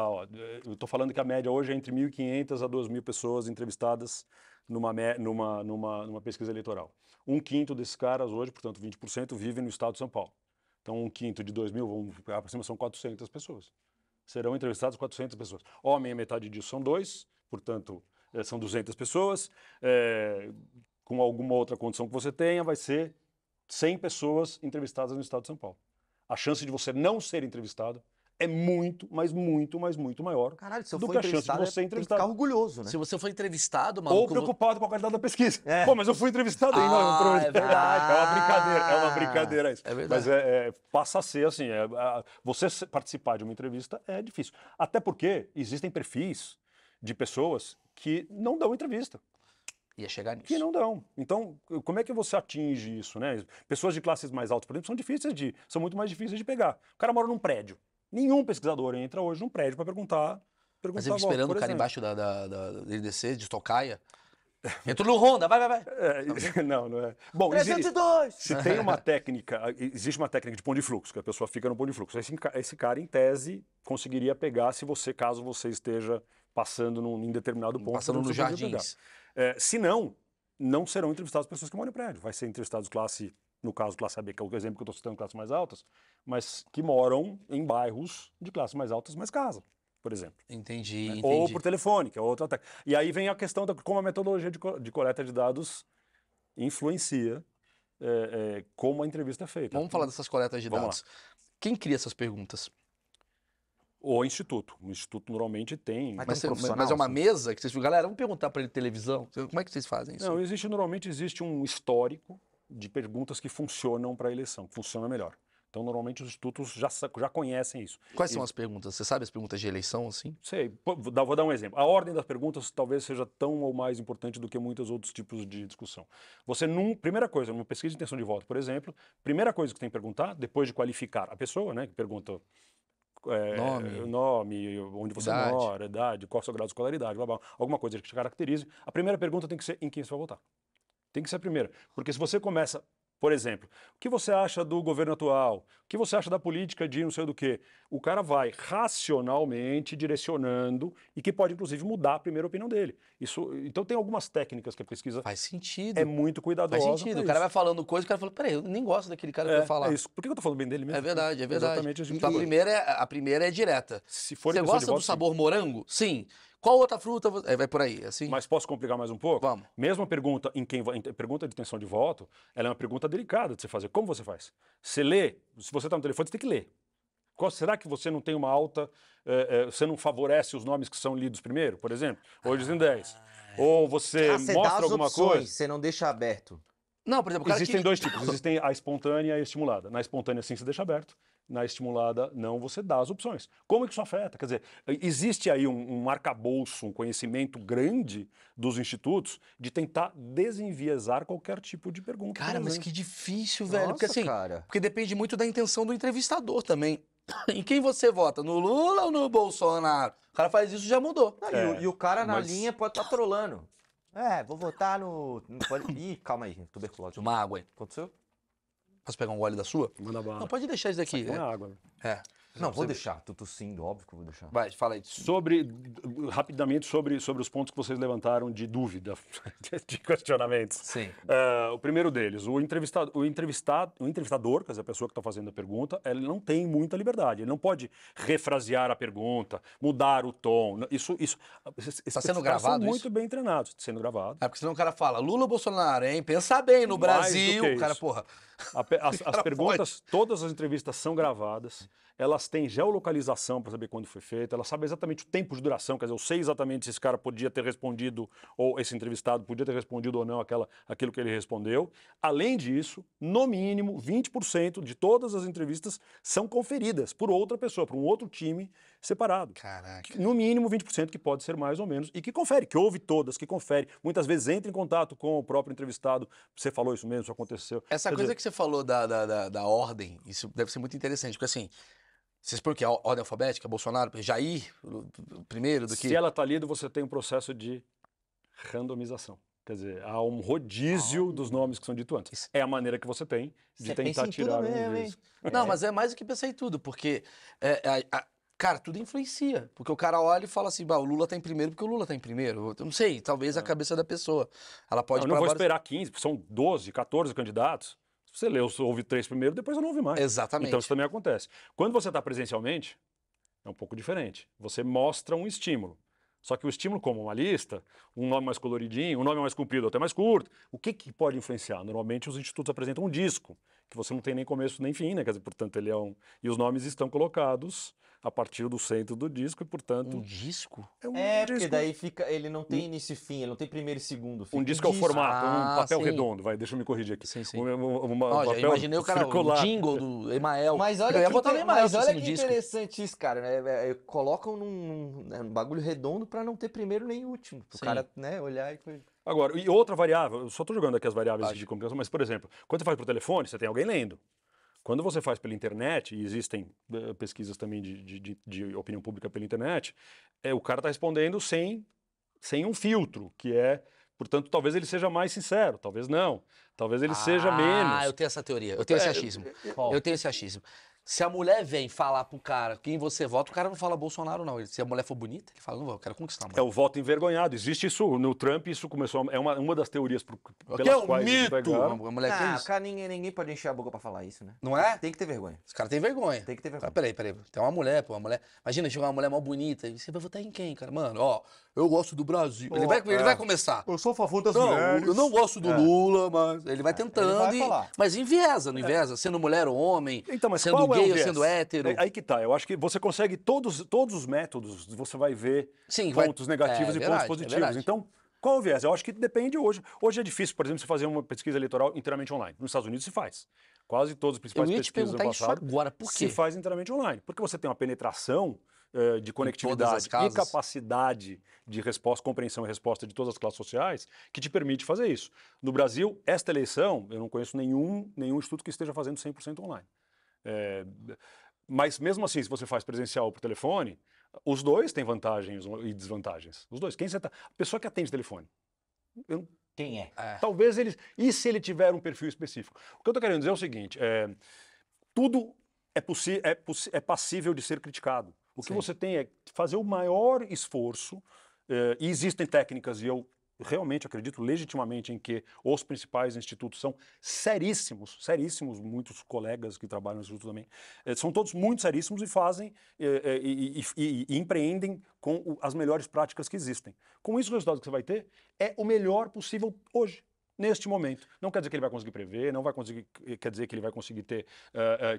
Speaker 4: eu estou falando que a média hoje é entre 1.500 a 2.000 pessoas entrevistadas numa pesquisa eleitoral. 1/5 desses caras hoje, portanto 20%, vivem no estado de São Paulo. Então 1/5 de 2.000, vamos pegar para cima, são 400 pessoas. Serão entrevistadas 400 pessoas. Homem, a metade disso são 2, portanto são 200 pessoas. Com alguma outra condição que você tenha, vai ser 100 pessoas entrevistadas no estado de São Paulo. A chance de você não ser entrevistado é muito, mas muito, mas muito maior.
Speaker 3: Caralho, se eu
Speaker 4: do
Speaker 3: for
Speaker 4: que a chance de
Speaker 3: entrevistado,
Speaker 4: você
Speaker 3: tem que
Speaker 4: entrevistado.
Speaker 3: ficar orgulhoso, né?
Speaker 2: Se você for entrevistado,
Speaker 4: Ou
Speaker 2: maluco...
Speaker 4: preocupado com a qualidade da pesquisa.
Speaker 3: É.
Speaker 4: Pô, mas eu fui entrevistado aí. Não,
Speaker 2: é verdade.
Speaker 4: É uma brincadeira isso.
Speaker 2: É verdade.
Speaker 4: Mas passa a ser assim, você participar de uma entrevista é difícil. Até porque existem perfis de pessoas que não dão entrevista.
Speaker 2: Ia chegar nisso.
Speaker 4: Que não dão. Então, como é que você atinge isso, né? Pessoas de classes mais altas, por exemplo, são muito mais difíceis de pegar. O cara mora num prédio. Nenhum pesquisador entra hoje num prédio para perguntar
Speaker 2: Mas eu
Speaker 4: a
Speaker 2: fico esperando
Speaker 4: por
Speaker 2: o cara
Speaker 4: exemplo.
Speaker 2: embaixo dele descer, de tocaia. Entrou no Honda, vai.
Speaker 4: Não é. Bom,
Speaker 3: 302!
Speaker 4: se tem uma técnica, existe uma técnica de ponto de fluxo, que a pessoa fica no ponto de fluxo. Esse cara, em tese, conseguiria pegar caso você esteja passando em determinado ponto.
Speaker 2: Passando nos
Speaker 4: você poderia
Speaker 2: jardins.
Speaker 4: pegar. Se não serão entrevistadas pessoas que moram em prédio. Vai ser entrevistados no caso, classe AB, que é o exemplo que eu estou citando, classes mais altas, mas que moram em bairros de classes mais altas, mas casa, por exemplo.
Speaker 2: Entendi.
Speaker 4: Ou por telefone, que é outra técnica. E aí vem a questão de como a metodologia de coleta de dados influencia como a entrevista é feita.
Speaker 2: Vamos falar dessas coletas de
Speaker 4: Vamos
Speaker 2: dados. Quem cria essas perguntas?
Speaker 4: O instituto. O instituto normalmente tem...
Speaker 3: Mas
Speaker 2: Mas,
Speaker 3: tem um profissional,
Speaker 2: mas é uma
Speaker 3: assim?
Speaker 2: mesa que vocês... Galera, vamos perguntar para ele televisão. Como é que vocês fazem isso?
Speaker 4: Não, normalmente existe um histórico de perguntas que funcionam para a eleição, que funciona melhor. Então, normalmente, os institutos já conhecem isso.
Speaker 2: Quais são as perguntas? Você sabe as perguntas de eleição, assim?
Speaker 4: Sei, vou dar um exemplo. A ordem das perguntas talvez seja tão ou mais importante do que muitos outros tipos de discussão. Você, primeira coisa, numa pesquisa de intenção de voto, por exemplo, primeira coisa que tem que perguntar, depois de qualificar a pessoa, né, que pergunta nome, onde você mora, idade, qual é o seu grau de escolaridade, blá, blá, alguma coisa que te caracterize, a primeira pergunta tem que ser em quem você vai votar. Tem que ser a primeira. Porque se você começa... Por exemplo, o que você acha do governo atual? O que você acha da política de não sei do quê? O cara vai racionalmente direcionando e que pode, inclusive, mudar a primeira opinião dele. Então, tem algumas técnicas que a pesquisa
Speaker 2: Faz sentido.
Speaker 4: é muito cuidadosa.
Speaker 2: Faz sentido. O cara vai falando coisa, o cara fala, peraí, eu nem gosto daquele cara que vai falar.
Speaker 4: É isso. Por que eu tô falando bem dele mesmo?
Speaker 2: É verdade, é verdade.
Speaker 4: Exatamente.
Speaker 2: Então, a primeira é direta.
Speaker 4: Se for
Speaker 2: Você
Speaker 4: intenção de
Speaker 2: gosta do
Speaker 4: voto,
Speaker 2: sabor morango? Sim. Qual outra fruta? Vai por aí, assim?
Speaker 4: Mas posso complicar mais um pouco?
Speaker 2: Vamos.
Speaker 4: Mesmo a pergunta pergunta de intenção de voto, ela é uma pergunta delicada de você fazer. Como você faz? Você lê, se você está no telefone, você tem que ler. Será que você não tem uma alta... você não favorece os nomes que são lidos primeiro, por exemplo? Ou dizem 10. Ou você
Speaker 3: Você
Speaker 4: mostra
Speaker 3: dá as
Speaker 4: alguma
Speaker 3: opções,
Speaker 4: coisa?
Speaker 3: você não deixa aberto.
Speaker 2: Não, por exemplo, o cara
Speaker 4: Existem dois tipos. Existem a espontânea e a estimulada. Na espontânea, sim, você deixa aberto. Na estimulada, não, você dá as opções. Como é que isso afeta? Quer dizer, existe aí um arcabouço, um conhecimento grande dos institutos de tentar desenviesar qualquer tipo de pergunta.
Speaker 2: Cara, mas que difícil, velho. Porque
Speaker 3: Nossa,
Speaker 2: assim,
Speaker 3: cara.
Speaker 2: porque depende muito da intenção do entrevistador também. Em quem você vota? No Lula ou no Bolsonaro? O cara faz isso, já mudou.
Speaker 3: E o cara na
Speaker 4: mas-
Speaker 3: linha pode estar trolando. Vou votar no... Ih, calma aí, tuberculose.
Speaker 2: Uma água aí.
Speaker 3: Aconteceu?
Speaker 2: Posso pegar um gole da sua?
Speaker 4: Manda bala.
Speaker 2: Não, pode deixar isso daqui.
Speaker 4: Põe a água.
Speaker 2: É.
Speaker 3: Não, vou deixar. Tô tossindo, óbvio que eu vou deixar.
Speaker 2: Vai, fala aí.
Speaker 4: Rapidamente sobre os pontos que vocês levantaram de dúvida, de questionamentos.
Speaker 2: Sim.
Speaker 4: O primeiro deles, o entrevistador, quer dizer, a pessoa que está fazendo a pergunta, ele não tem muita liberdade. Ele não pode refrasear a pergunta, mudar o tom. Esses
Speaker 2: sendo
Speaker 4: caras são
Speaker 2: gravado
Speaker 4: muito
Speaker 2: isso?
Speaker 4: bem treinados, sendo gravado.
Speaker 2: É porque senão o cara fala, Lula ou Bolsonaro, hein? Pensa bem, no
Speaker 4: Mais do
Speaker 2: Brasil.
Speaker 4: que
Speaker 2: O cara,
Speaker 4: isso.
Speaker 2: porra.
Speaker 4: As perguntas, todas as entrevistas são gravadas, elas têm geolocalização para saber quando foi feita, elas sabem exatamente o tempo de duração, quer dizer, eu sei exatamente se esse cara podia ter respondido, ou esse entrevistado podia ter respondido ou não aquilo que ele respondeu. Além disso, no mínimo, 20% de todas as entrevistas são conferidas por outra pessoa, por um outro time separado.
Speaker 2: Caraca.
Speaker 4: No mínimo 20%, que pode ser mais ou menos, e que confere, que ouve todas, que confere. Muitas vezes entra em contato com o próprio entrevistado. Você falou isso mesmo, isso aconteceu.
Speaker 2: Essa
Speaker 4: Quer
Speaker 2: coisa
Speaker 4: dizer,
Speaker 2: que você falou da ordem, isso deve ser muito interessante, porque assim, vocês por quê? A ordem alfabética, Bolsonaro, Jair, primeiro do que...
Speaker 4: se ela está lida, você tem um processo de randomização. Quer dizer, há um rodízio dos nomes que são ditos antes. É a maneira que você tem de
Speaker 3: Você
Speaker 4: tentar
Speaker 3: pensa em
Speaker 4: tirar
Speaker 3: tudo
Speaker 4: um
Speaker 3: mesmo,
Speaker 4: juízo.
Speaker 2: Não, mas é mais do que pensar em tudo, porque, cara, tudo influencia. Porque o cara olha e fala assim, o Lula tá em primeiro porque o Lula tá em primeiro. Eu não sei, talvez a cabeça da pessoa. Ela pode...
Speaker 4: Eu não vou esperar 15, são 12, 14 candidatos. Se você leu, ouve 3 primeiro, depois eu não ouvi mais.
Speaker 2: Exatamente.
Speaker 4: Então isso também acontece. Quando você está presencialmente, é um pouco diferente. Você mostra um estímulo. Só que o estímulo, como uma lista, um nome mais coloridinho, um nome mais comprido, até mais curto, o que pode influenciar? Normalmente os institutos apresentam um disco, que você não tem nem começo nem fim, né? Quer dizer, portanto, ele é um... E os nomes estão colocados a partir do centro do disco e, portanto...
Speaker 2: Um disco?
Speaker 4: É um
Speaker 3: Porque
Speaker 4: disco.
Speaker 3: daí fica... Ele não tem início e fim, ele não tem primeiro e segundo. Fica
Speaker 4: Um disco é o formato, um papel
Speaker 2: sim.
Speaker 4: redondo, vai, deixa eu me corrigir aqui.
Speaker 2: Sim, sim.
Speaker 4: Um
Speaker 2: Ó, já
Speaker 4: papel
Speaker 2: imaginei o cara,
Speaker 4: circular.
Speaker 2: o jingle do Emael.
Speaker 3: Mas olha
Speaker 2: eu ia
Speaker 3: que,
Speaker 2: botar no Emael
Speaker 3: mas olha
Speaker 2: no
Speaker 3: que
Speaker 2: disco.
Speaker 3: interessante isso, cara. Colocam num bagulho redondo pra não ter primeiro nem último. Pro
Speaker 2: Sim.
Speaker 3: cara, né, olhar e...
Speaker 4: Agora, e outra variável, eu só estou jogando aqui as variáveis
Speaker 2: Acho.
Speaker 4: de comunicação, mas, por exemplo, quando você faz por telefone, você tem alguém lendo. Quando você faz pela internet, e existem pesquisas também de opinião pública pela internet, o cara está respondendo sem um filtro, que é, portanto, talvez ele seja mais sincero, talvez não, talvez ele seja menos.
Speaker 2: Ah, eu tenho essa teoria, eu tenho esse achismo. Eu tenho esse achismo. Se a mulher vem falar pro cara quem você vota, o cara não fala Bolsonaro, não. Se a mulher for bonita, ele fala, não vou, eu quero conquistar a mulher.
Speaker 4: É o voto envergonhado. Existe isso no Trump, isso começou. É uma das teorias
Speaker 2: Que
Speaker 4: pelas
Speaker 2: é um
Speaker 4: quais eles
Speaker 2: mito!
Speaker 4: pegaram.
Speaker 2: A mulher que é isso.
Speaker 3: cara, ninguém pode encher a boca pra falar isso, né?
Speaker 2: Não é?
Speaker 3: Tem que ter vergonha.
Speaker 2: Os caras têm vergonha.
Speaker 3: Tem que ter vergonha.
Speaker 2: Peraí. Tem uma mulher, pô, uma mulher. Imagina, chega uma mulher mó bonita. E você vai votar em quem, cara? Mano, ó, eu gosto do Brasil. Ele vai começar.
Speaker 3: Eu sou a favor das
Speaker 2: Não, eu não gosto do Lula, mas ele vai tentando.
Speaker 3: ele vai falar.
Speaker 2: Mas enviesa, não enviesa? Sendo mulher ou homem,
Speaker 4: Então, mas
Speaker 2: sendo
Speaker 4: qual é o
Speaker 2: gay ou
Speaker 4: viés?
Speaker 2: sendo hétero.
Speaker 4: Aí que tá. Eu acho que você consegue todos os métodos, você vai ver
Speaker 2: Sim,
Speaker 4: pontos negativos
Speaker 2: é
Speaker 4: e
Speaker 2: verdade,
Speaker 4: pontos
Speaker 2: é
Speaker 4: positivos.
Speaker 2: verdade.
Speaker 4: Então, qual o viés? Eu acho que depende hoje. Hoje é difícil, por exemplo, você fazer uma pesquisa eleitoral inteiramente online. Nos Estados Unidos se faz. Quase todas as
Speaker 2: Eu
Speaker 4: principais
Speaker 2: ia te
Speaker 4: pesquisas do
Speaker 2: perguntar
Speaker 4: ano
Speaker 2: isso
Speaker 4: passado
Speaker 2: agora. Por
Speaker 4: se
Speaker 2: quê?
Speaker 4: faz inteiramente online. Porque você tem uma penetração de
Speaker 2: todas as
Speaker 4: conectividade e
Speaker 2: casas.
Speaker 4: capacidade de resposta, compreensão e resposta de todas as classes sociais que te permite fazer isso. No Brasil, esta eleição, eu não conheço nenhum instituto que esteja fazendo 100% online. Mas mesmo assim, se você faz presencial por telefone, os dois têm vantagens e desvantagens. Os dois. A pessoa que atende telefone.
Speaker 3: Quem é?
Speaker 4: Talvez eles. E se ele tiver um perfil específico? O que eu estou querendo dizer é o seguinte: tudo é passível de ser criticado. O que
Speaker 2: Sim.
Speaker 4: você tem é fazer o maior esforço, e existem técnicas, e eu realmente acredito legitimamente em que os principais institutos são seríssimos, muitos colegas que trabalham no instituto também, são todos muito seríssimos e fazem e empreendem com as melhores práticas que existem. Com isso, o resultado que você vai ter é o melhor possível hoje. Neste momento. Não quer dizer que ele vai conseguir prever, quer dizer que ele vai conseguir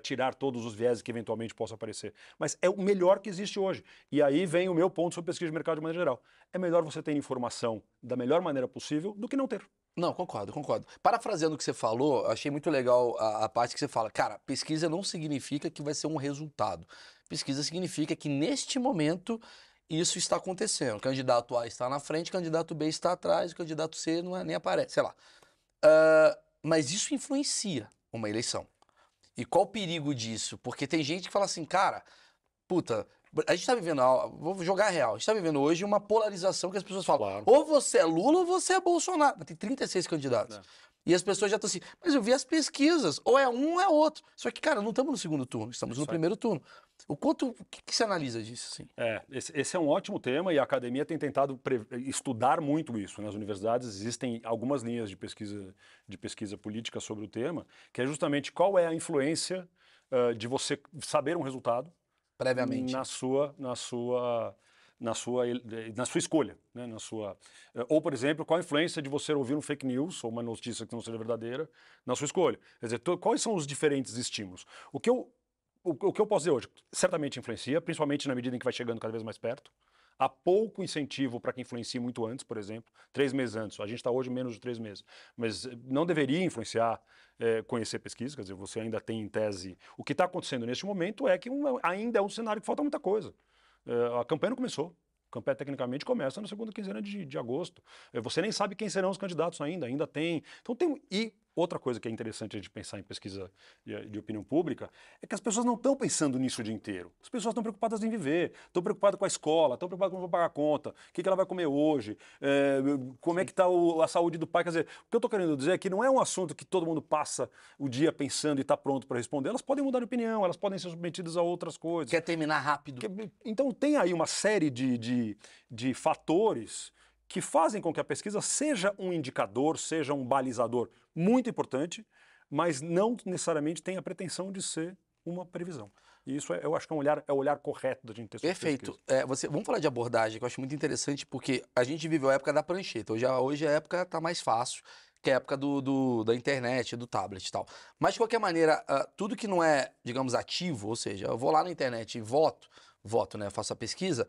Speaker 4: tirar todos os vieses que eventualmente possam aparecer. Mas é o melhor que existe hoje. E aí vem o meu ponto sobre pesquisa de mercado de maneira geral. É melhor você ter informação da melhor maneira possível do que não ter.
Speaker 2: Não, concordo. Parafraseando o que você falou, achei muito legal a parte que você fala. Cara, pesquisa não significa que vai ser um resultado. Pesquisa significa que neste momento isso está acontecendo. O candidato A está na frente, o candidato B está atrás, o candidato C nem aparece, sei lá. Mas isso influencia uma eleição. E qual o perigo disso? Porque tem gente que fala assim, cara, puta, a gente tá vivendo, vou jogar real, a gente tá vivendo hoje uma polarização que as pessoas falam,
Speaker 4: Claro.
Speaker 2: ou você é Lula ou você é Bolsonaro. Mas tem 36 candidatos. E as pessoas já estão assim, mas eu vi as pesquisas, ou é um ou é outro. Só que, cara, não estamos no segundo turno, estamos no primeiro turno. O que você analisa disso, assim?
Speaker 4: Esse é um ótimo tema e a academia tem tentado estudar muito isso. Nas universidades existem algumas linhas de pesquisa política sobre o tema, que é justamente qual é a influência de você saber um resultado
Speaker 2: Previamente.
Speaker 4: na sua escolha, né? Ou, por exemplo, qual a influência de você ouvir um fake news ou uma notícia que não seja verdadeira na sua escolha. Quer dizer, quais são os diferentes estímulos? O que eu posso dizer hoje? Certamente influencia, principalmente na medida em que vai chegando cada vez mais perto. Há pouco incentivo para que influencie muito antes, por exemplo, 3 meses antes. A gente está hoje menos de 3 meses. Mas não deveria influenciar conhecer pesquisa, quer dizer, você ainda tem em tese... O que está acontecendo neste momento é que ainda é um cenário que falta muita coisa. A campanha não começou. A campanha tecnicamente começa na segunda quinzena de agosto. Você nem sabe quem serão os candidatos ainda tem. Então e outra coisa que é interessante a gente pensar em pesquisa de opinião pública é que as pessoas não estão pensando nisso o dia inteiro. As pessoas estão preocupadas em viver, estão preocupadas com a escola, estão preocupadas com como pagar a conta, o que ela vai comer hoje, como é que está a saúde do pai. Quer dizer, o que eu estou querendo dizer é que não é um assunto que todo mundo passa o dia pensando e está pronto para responder. Elas podem mudar de opinião, elas podem ser submetidas a outras coisas.
Speaker 2: Quer terminar rápido.
Speaker 4: Então tem aí uma série de fatores que fazem com que a pesquisa seja um indicador, seja um balizador muito importante, mas não necessariamente tem a pretensão de ser uma previsão. E isso eu acho que é o olhar correto da gente ter sobre
Speaker 2: Perfeito.
Speaker 4: pesquisa.
Speaker 2: Vamos falar de abordagem, que eu acho muito interessante, porque a gente viveu a época da prancheta. Hoje a época está mais fácil, que é a época da internet, do tablet e tal. Mas, de qualquer maneira, tudo que não é, digamos, ativo, ou seja, eu vou lá na internet e voto, né, faço a pesquisa,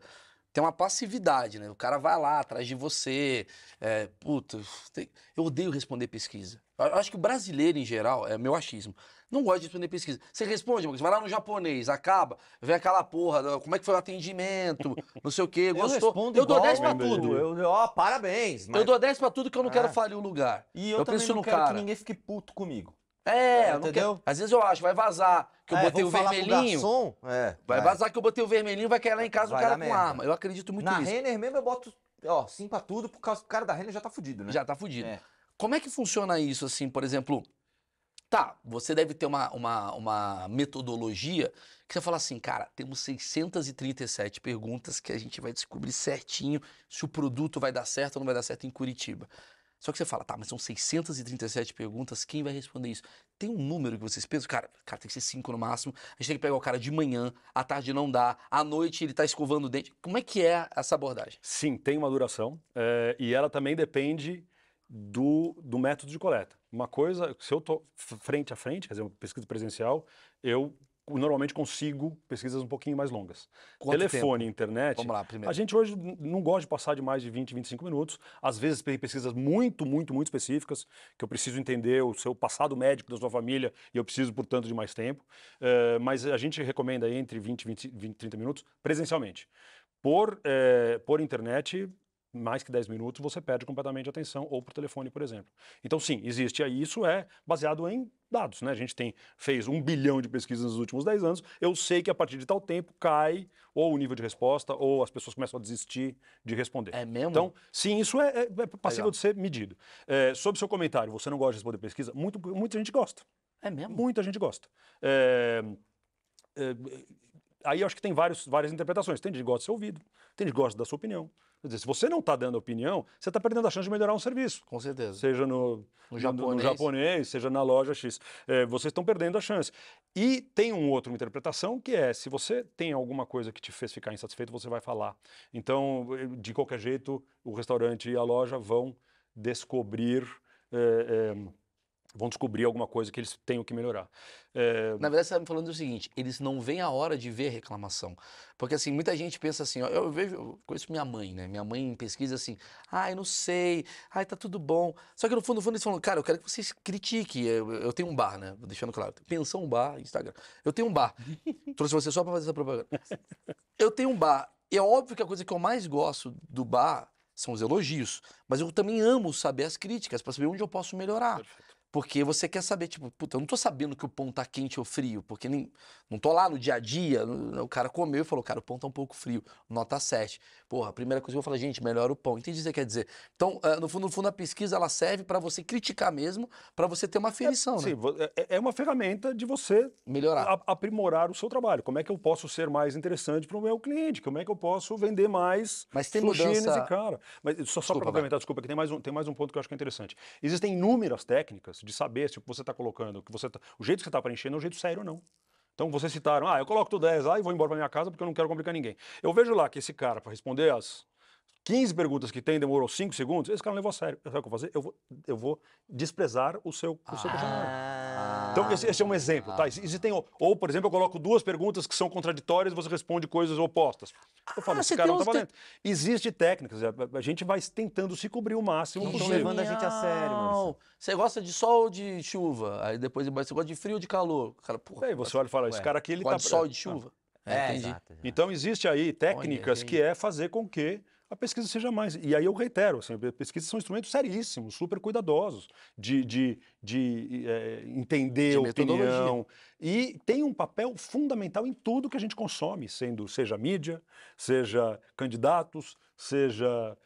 Speaker 2: tem uma passividade, né? O cara vai lá atrás de você. Eu odeio responder pesquisa. Eu acho que o brasileiro, em geral, é meu achismo, não gosta de responder pesquisa. Você responde, você vai lá no japonês, acaba, vem aquela porra, como é que foi o atendimento, não sei o quê, gostou. Eu dou 10 pra tudo.
Speaker 3: Parabéns.
Speaker 2: Eu dou 10 pra tudo que eu não quero falir o lugar.
Speaker 3: E eu também
Speaker 2: penso
Speaker 3: não
Speaker 2: no
Speaker 3: quero
Speaker 2: cara.
Speaker 3: que ninguém fique puto comigo.
Speaker 2: Não
Speaker 3: entendeu?
Speaker 2: quero. Às vezes eu acho, vai vazar, que eu botei o
Speaker 3: vou falar pro
Speaker 2: vermelhinho.
Speaker 3: garçom,
Speaker 2: Vai vazar que eu botei o vermelhinho, vai cair lá em casa
Speaker 3: Vai
Speaker 2: o cara
Speaker 3: dar
Speaker 2: com
Speaker 3: merda.
Speaker 2: arma. Eu acredito muito
Speaker 3: Na
Speaker 2: nisso.
Speaker 3: Renner mesmo eu boto, sim pra tudo, por causa que o cara da Renner já tá fudido, né?
Speaker 2: Já tá fudido.
Speaker 3: É.
Speaker 2: Como é que funciona isso, assim, por exemplo? Tá, você deve ter uma metodologia que você fala assim, cara, temos 637 perguntas que a gente vai descobrir certinho se o produto vai dar certo ou não vai dar certo em Curitiba. Só que você fala, tá, mas são 637 perguntas, quem vai responder isso? Tem um número que vocês pensam? Cara, tem que ser 5 no máximo, a gente tem que pegar o cara de manhã, à tarde não dá, à noite ele tá escovando o dente. Como é que é essa abordagem?
Speaker 4: Sim, tem uma duração e ela também depende do método de coleta. Uma coisa, se eu estou frente a frente, quer dizer, uma pesquisa presencial, eu normalmente consigo pesquisas um pouquinho mais longas.
Speaker 2: Quanto
Speaker 4: Telefone e
Speaker 2: tempo?
Speaker 4: internet,
Speaker 2: Vamos lá, primeiro.
Speaker 4: a gente hoje não gosta de passar de mais de 20, 25 minutos. Às vezes tem pesquisas muito específicas, que eu preciso entender o seu passado médico da sua família e eu preciso, portanto, de mais tempo. Mas a gente recomenda entre 20 e 30 minutos presencialmente. Por internet, mais que 10 minutos, você perde completamente a atenção, ou por telefone, por exemplo. Então, sim, existe aí, isso é baseado em dados, né? A gente fez 1 bilhão de pesquisas nos últimos 10 anos, eu sei que a partir de tal tempo cai ou o nível de resposta, ou as pessoas começam a desistir de responder.
Speaker 2: É mesmo?
Speaker 4: Então, sim, isso é passível
Speaker 2: Legal.
Speaker 4: de ser medido. Sobre o seu comentário, você não gosta de responder pesquisa? Muita gente gosta.
Speaker 2: É mesmo?
Speaker 4: Muita gente gosta. Aí eu acho que tem várias interpretações. Tem gente que gosta de ser ouvido, tem gente que gosta da sua opinião. Quer dizer, se você não está dando opinião, você está perdendo a chance de melhorar um serviço.
Speaker 2: Com certeza.
Speaker 4: Seja no japonês, seja na loja X. Vocês estão perdendo a chance. E tem uma outra interpretação que é, se você tem alguma coisa que te fez ficar insatisfeito, você vai falar. Então, de qualquer jeito, o restaurante e a loja vão descobrir alguma coisa que eles tenham que melhorar.
Speaker 2: Na verdade, você está me falando o seguinte, eles não veem a hora de ver reclamação. Porque assim, muita gente pensa assim, ó, eu conheço minha mãe, né? Minha mãe pesquisa assim, eu não sei, tá tudo bom. Só que no fundo eles falam, cara, eu quero que vocês critiquem. Eu tenho um bar, né? Deixando claro, Pensão Bar, Instagram. Eu tenho um bar. Trouxe você só para fazer essa propaganda. Eu tenho um bar. E é óbvio que a coisa que eu mais gosto do bar são os elogios. Mas eu também amo saber as críticas, para saber onde eu posso melhorar.
Speaker 4: Perfeito.
Speaker 2: Porque você quer saber, tipo, puta, eu não tô sabendo que o pão tá quente ou frio, porque não tô lá no dia a dia, o cara comeu e falou, cara, o pão tá um pouco frio, nota 7. Porra, a primeira coisa que eu vou falar, gente, melhora o pão. Entendi o que você quer dizer. Então, no fundo, a pesquisa, ela serve para você criticar mesmo, para você ter uma aferição, né?
Speaker 4: Sim, é uma ferramenta de você
Speaker 2: Melhorar.
Speaker 4: aprimorar o seu trabalho. Como é que eu posso ser mais interessante para o meu cliente? Como é que eu posso vender mais
Speaker 2: Mas tem
Speaker 4: sushi
Speaker 2: mudança...
Speaker 4: nesse cara? Mas só para complementar, desculpa, que tem mais um ponto que eu acho que é interessante. Existem inúmeras técnicas de saber se o que você está colocando, o jeito que você está preenchendo é um jeito sério ou não. Então, vocês citaram, eu coloco tudo 10 lá e vou embora para minha casa porque eu não quero complicar ninguém. Eu vejo lá que esse cara, para responder as 15 perguntas que tem, demorou 5 segundos, esse cara não levou a sério. Sabe o que eu vou fazer? Eu vou desprezar o seu questionário. Então, esse é um exemplo, tá? Existem, ou, por exemplo, eu coloco 2 perguntas que são contraditórias e você responde coisas opostas. Eu falo, esse cara não tá valendo. Existem técnicas, a gente vai tentando se cobrir o máximo
Speaker 3: Não estão
Speaker 4: possível.
Speaker 3: levando a gente a sério, Maurício.
Speaker 2: Você gosta de sol ou de chuva? Aí depois você gosta de frio ou de calor? Cara, porra,
Speaker 4: Aí você olha e fala, esse cara aqui, ele
Speaker 2: gosta
Speaker 4: tá...
Speaker 2: de sol ou de chuva? Entendi.
Speaker 3: Exato.
Speaker 4: Então, existe aí técnicas que é fazer com que a pesquisa seja mais. E aí eu reitero, assim, pesquisas são instrumentos seríssimos, super cuidadosos, de entender
Speaker 2: De
Speaker 4: a opinião.
Speaker 2: metodologia.
Speaker 4: E tem um papel fundamental em tudo que a gente consome, seja mídia, seja candidatos, seja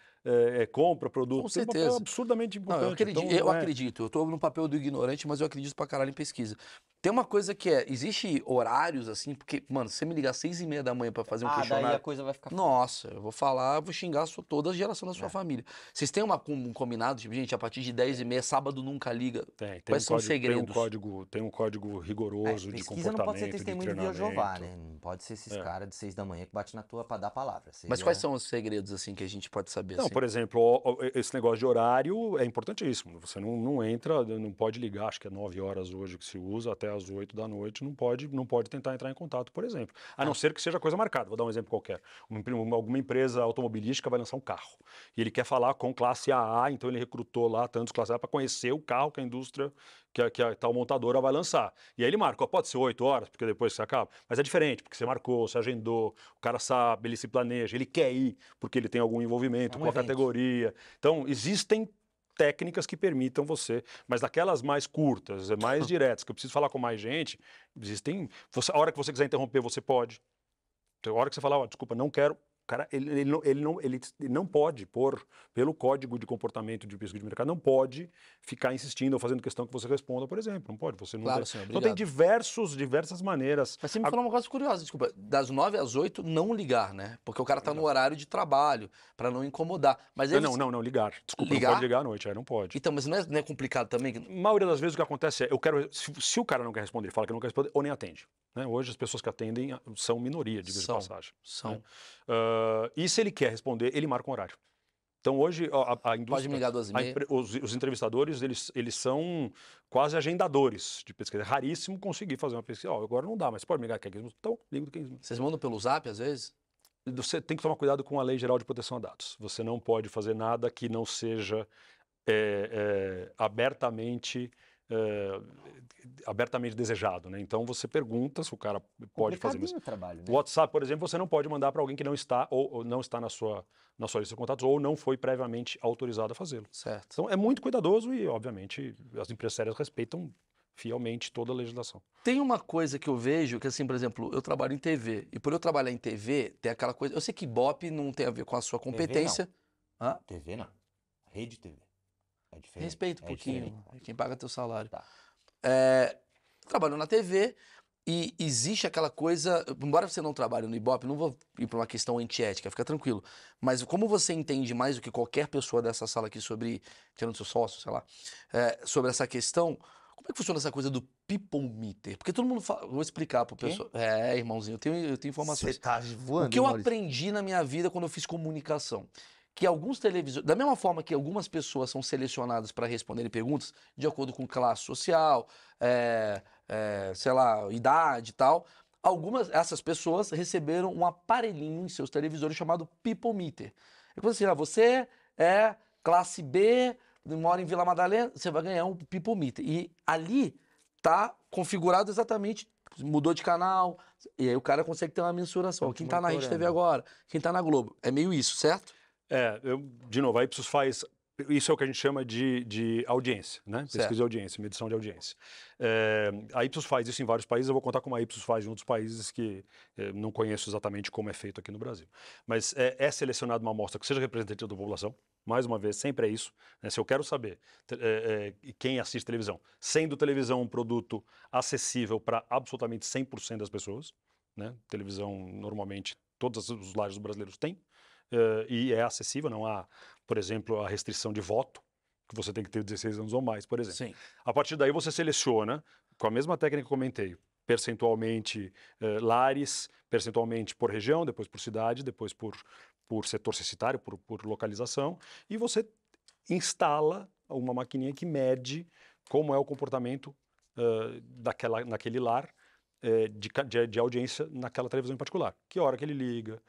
Speaker 4: compra, produto.
Speaker 2: Com
Speaker 4: Tem um
Speaker 2: certeza.
Speaker 4: papel absurdamente
Speaker 2: Não,
Speaker 4: importante.
Speaker 2: eu acredito,
Speaker 4: Então,
Speaker 2: eu acredito. Eu tô no papel do ignorante, mas eu acredito pra caralho em pesquisa. Tem uma coisa que existe horários assim, porque, mano, se você me ligar às 6h30 da manhã pra fazer um
Speaker 3: Daí a
Speaker 2: questionário,
Speaker 3: coisa vai ficar...
Speaker 2: nossa, eu vou falar, vou xingar toda a geração da sua família. Vocês têm um combinado, tipo, gente, a partir de 10h30, sábado nunca liga. Quais são os segredos?
Speaker 4: Tem um código rigoroso de
Speaker 3: pesquisa
Speaker 4: comportamento,
Speaker 3: não pode ser testemunho de Jeová,
Speaker 4: treinamento.
Speaker 3: né? Não pode ser esses caras de 6 da manhã que bate na tua pra dar a palavra.
Speaker 2: Mas quais são os segredos, assim, que a gente pode saber?
Speaker 4: Não,
Speaker 2: assim?
Speaker 4: por exemplo, esse negócio de horário é importantíssimo. Você não entra, não pode ligar, acho que é 9 horas hoje que se usa, até às 8 da noite, não pode tentar entrar em contato, por exemplo. A não ser que seja coisa marcada. Vou dar um exemplo qualquer. Alguma empresa automobilística vai lançar um carro. E ele quer falar com classe AA, então ele recrutou lá tantos classe A para conhecer o carro que a indústria, que a tal montadora vai lançar. E aí ele marca, pode ser 8 horas, porque depois você acaba. Mas é diferente, porque você marcou, você agendou, o cara sabe, ele se planeja, ele quer ir, porque ele tem algum envolvimento com a categoria. Então, existem técnicas que permitam você, mas daquelas mais curtas, mais diretas, que eu preciso falar com mais gente, existem... a hora que você quiser interromper, você pode. A hora que você falar, desculpa, não quero... Cara, ele não pode, pelo código de comportamento de pesquisa de mercado, não pode ficar insistindo ou fazendo questão que você responda, por exemplo. Não pode. Você não
Speaker 2: Claro,
Speaker 4: tem,
Speaker 2: senhor,
Speaker 4: então tem
Speaker 2: obrigado.
Speaker 4: diversas maneiras.
Speaker 2: Mas você me falou uma coisa curiosa, desculpa. Das 9 às 8, não ligar, né? Porque o cara tá no horário de trabalho, pra não incomodar. Mas
Speaker 4: Não, ligar. Desculpa,
Speaker 2: Ligar?
Speaker 4: não pode ligar à noite, não pode.
Speaker 2: Então, mas não é complicado também?
Speaker 4: A maioria das vezes o que acontece é, se o cara não quer responder, ele fala que não quer responder, ou nem atende. Né? Hoje as pessoas que atendem são minoria, diga de passagem.
Speaker 2: São.
Speaker 4: Né? E se ele quer responder, ele marca um horário.
Speaker 1: Então hoje a indústria...
Speaker 2: Pode me ligar 12h30.
Speaker 1: Os entrevistadores, eles são quase agendadores de pesquisa. É raríssimo conseguir fazer uma pesquisa. Agora não dá, mas pode me ligar aqui 15 minutos. Então, ligo do 15 minutos.
Speaker 2: Vocês mandam pelo Zap, às vezes?
Speaker 1: Você tem que tomar cuidado com a Lei Geral de Proteção a Dados. Você não pode fazer nada que não seja abertamente desejado, né? Então você pergunta se o cara pode fazer isso.
Speaker 3: O trabalho, né?
Speaker 1: O WhatsApp, por exemplo, você não pode mandar para alguém que não está ou não está na sua lista de contatos ou não foi previamente autorizado a fazê-lo.
Speaker 2: Certo.
Speaker 1: Então é muito cuidadoso e, obviamente, as empresas sérias respeitam fielmente toda a legislação.
Speaker 2: Tem uma coisa que eu vejo que, assim, por exemplo, eu trabalho em TV. E por eu trabalhar em TV, tem aquela coisa... Eu sei que Ibope não tem a ver com a sua competência.
Speaker 3: Não. TV não. Rede TV. É diferente.
Speaker 2: Respeita um pouquinho. Quem paga teu salário.
Speaker 3: Tá.
Speaker 2: Trabalho na TV e existe aquela coisa... Embora você não trabalhe no Ibope, não vou ir para uma questão antiética, fica tranquilo. Mas como você entende mais do que qualquer pessoa dessa sala aqui sobre... Tirando seu sócio, sei lá. Sobre essa questão... Como é que funciona essa coisa do people meter? Porque todo mundo fala... Vou explicar pro pessoal. Irmãozinho, eu tenho informações.
Speaker 3: Você tá voando,
Speaker 2: O que eu
Speaker 3: Maurício?
Speaker 2: aprendi na minha vida quando eu fiz comunicação? Que alguns televisores... Da mesma forma que algumas pessoas são selecionadas para responderem perguntas de acordo com classe social, sei lá, idade e tal, essas pessoas receberam um aparelhinho em seus televisores chamado people meter. É como assim, você é classe B... mora em Vila Madalena, você vai ganhar um people meter. E ali tá configurado exatamente, mudou de canal, e aí o cara consegue ter uma mensuração. Quem tá na Rede TV agora, quem tá na Globo. É meio isso, certo?
Speaker 1: De novo, a Ipsos faz... Isso é o que a gente chama de audiência, né? Pesquisa de audiência, medição de audiência. A Ipsos faz isso em vários países, eu vou contar como a Ipsos faz em outros países que não conheço exatamente como é feito aqui no Brasil. Mas é selecionada uma amostra que seja representativa da população, mais uma vez, sempre é isso, né? Se eu quero saber quem assiste televisão, sendo televisão um produto acessível para absolutamente 100% das pessoas, né? Televisão, normalmente, todos os lares brasileiros têm, e é acessível, não há, por exemplo, a restrição de voto, que você tem que ter 16 anos ou mais, por exemplo.
Speaker 2: Sim.
Speaker 1: A partir daí você seleciona, com a mesma técnica que eu comentei, percentualmente lares, percentualmente por região, depois por cidade, depois por setor censitário, por localização, e você instala uma maquininha que mede como é o comportamento naquele lar de audiência naquela televisão em particular. Que hora que ele liga,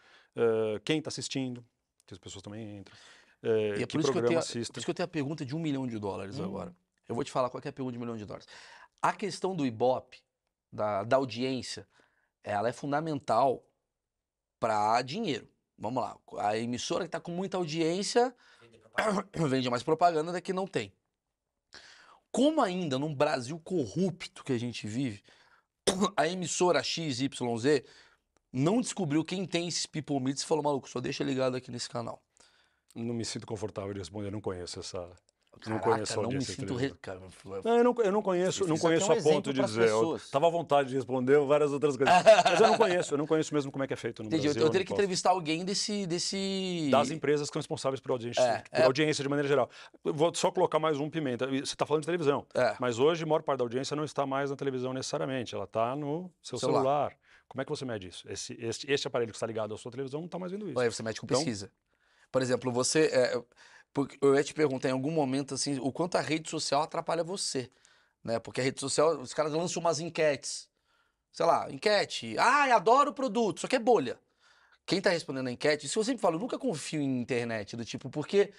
Speaker 1: quem está assistindo, que as pessoas também entram,
Speaker 2: E é
Speaker 1: que
Speaker 2: por isso
Speaker 1: programa
Speaker 2: por
Speaker 1: assistem.
Speaker 2: isso que eu tenho a pergunta de $1 milhão agora. Eu vou te falar qual que é a pergunta de $1 milhão. A questão do Ibope, da audiência, ela é fundamental para dinheiro. Vamos lá, a emissora que está com muita audiência vende mais propaganda da que não tem. Como ainda num Brasil corrupto que a gente vive, a emissora XYZ não descobriu quem tem esses people meters e falou, maluco, só deixa ligado aqui nesse canal.
Speaker 1: Não me sinto confortável de responder, eu não conheço essa...
Speaker 2: Caraca,
Speaker 1: não conheço a
Speaker 2: não me
Speaker 1: audiência
Speaker 2: sinto...
Speaker 1: televisora. Eu não conheço a ponto de dizer. Eu estava à vontade de responder várias outras coisas. Mas eu não conheço mesmo como é que é feito no
Speaker 2: Entendi,
Speaker 1: Brasil.
Speaker 2: eu teria que entrevistar alguém desse...
Speaker 1: Das empresas que são responsáveis por audiência de maneira geral. Eu vou só colocar mais um pimenta. Você está falando de televisão, mas hoje a maior parte da audiência não está mais na televisão necessariamente, ela está no seu celular. Como é que você mede isso? Este aparelho que está ligado à sua televisão não está mais vendo isso.
Speaker 2: Aí você mede com pesquisa. Por exemplo, você... Porque eu ia te perguntar em algum momento assim, o quanto a rede social atrapalha você, né? Porque a rede social, os caras lançam umas enquetes. Sei lá, enquete. Adoro o produto, só que é bolha. Quem tá respondendo a enquete, isso eu sempre falo, eu nunca confio em internet, do tipo, porque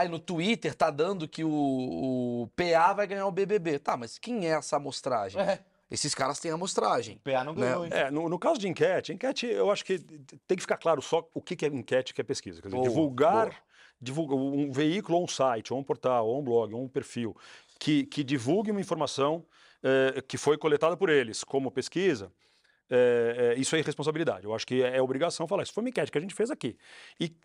Speaker 2: no Twitter tá dando que o PA vai ganhar o BBB. Tá, mas quem é essa amostragem? Esses caras têm amostragem.
Speaker 3: O PA não ganhou, hein?
Speaker 1: No caso de enquete, eu acho que tem que ficar claro só o que é enquete e o que é pesquisa. Quer dizer, divulgar um veículo ou um site, ou um portal, ou um blog, ou um perfil, que divulgue uma informação que foi coletada por eles como pesquisa, isso é irresponsabilidade. Eu acho que é obrigação falar, isso foi uma enquete que a gente fez aqui.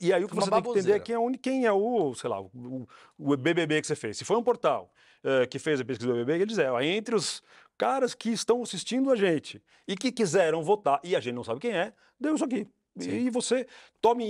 Speaker 1: E aí o que você tem que entender é quem é o, sei lá, o BBB que você fez. Se foi um portal que fez a pesquisa do BBB, eles entre os caras que estão assistindo a gente e que quiseram votar, e a gente não sabe quem deu isso aqui. Sim. E você tome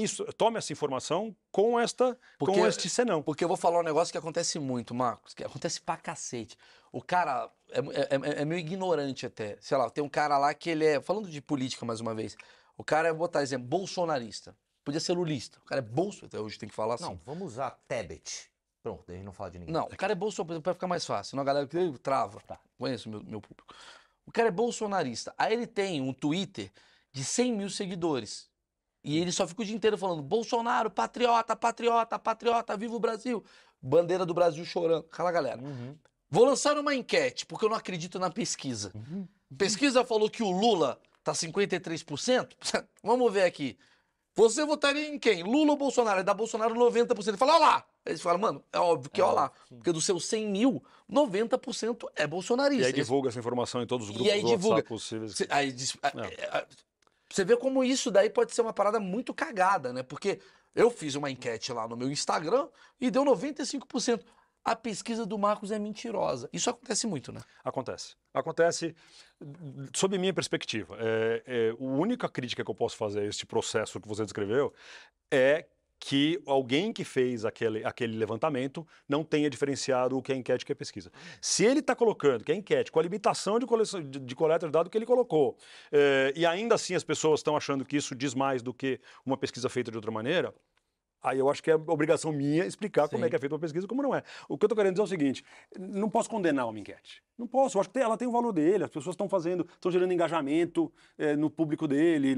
Speaker 1: essa informação com este senão.
Speaker 2: Porque eu vou falar um negócio que acontece muito, Marcos, que acontece pra cacete. O cara é meio ignorante até. Sei lá, tem um cara lá que ele falando de política mais uma vez, o cara, vou botar exemplo, bolsonarista. Podia ser lulista. O cara é bolso, até hoje tem que falar assim.
Speaker 3: Não, vamos usar Tebet. Pronto, a gente não fala de ninguém.
Speaker 2: Não, o cara é bolsonarista, para ficar mais fácil. Senão a galera que trava. Tá. Conheço meu público. O cara é bolsonarista. Aí ele tem um Twitter de 100 mil seguidores. E ele só fica o dia inteiro falando: Bolsonaro, patriota, patriota, patriota, viva o Brasil. Bandeira do Brasil chorando. Aquela galera. Vou lançar uma enquete, porque eu não acredito na pesquisa. Pesquisa falou que o Lula tá 53%. Vamos ver aqui. Você votaria em quem? Lula ou Bolsonaro? Aí dá Bolsonaro 90%. Ele fala, olha lá. Aí eles falam, mano, é óbvio que olha lá. Porque dos seus 100 mil, 90% é bolsonarista.
Speaker 4: E aí divulga essa informação em todos os grupos do WhatsApp possíveis.
Speaker 2: Você vê como isso daí pode ser uma parada muito cagada, né? Porque eu fiz uma enquete lá no meu Instagram e deu 95%. A pesquisa do Marcos é mentirosa. Isso acontece muito, né?
Speaker 4: Acontece. Acontece sob minha perspectiva. A única crítica que eu posso fazer a este processo que você descreveu é que alguém que fez aquele levantamento não tenha diferenciado o que é enquete e o que é pesquisa. Se ele está colocando que é enquete com a limitação de coleta de dados que ele colocou, e ainda assim as pessoas estão achando que isso diz mais do que uma pesquisa feita de outra maneira, aí eu acho que é obrigação minha explicar como é que é feita uma pesquisa e como não é. O que eu estou querendo dizer é o seguinte, não posso condenar uma enquete. Não posso, eu acho que ela tem o valor dele, as pessoas estão gerando engajamento no público dele,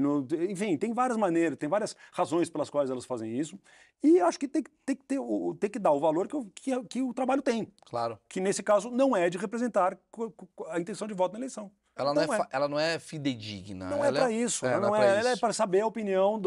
Speaker 4: enfim, tem várias maneiras, tem várias razões pelas quais elas fazem isso, e acho que tem que dar o valor que o trabalho tem.
Speaker 2: Claro.
Speaker 4: Que nesse caso não é de representar a intenção de voto na eleição.
Speaker 2: Ela não é fidedigna.
Speaker 4: Não é para isso. Ela é para saber a opinião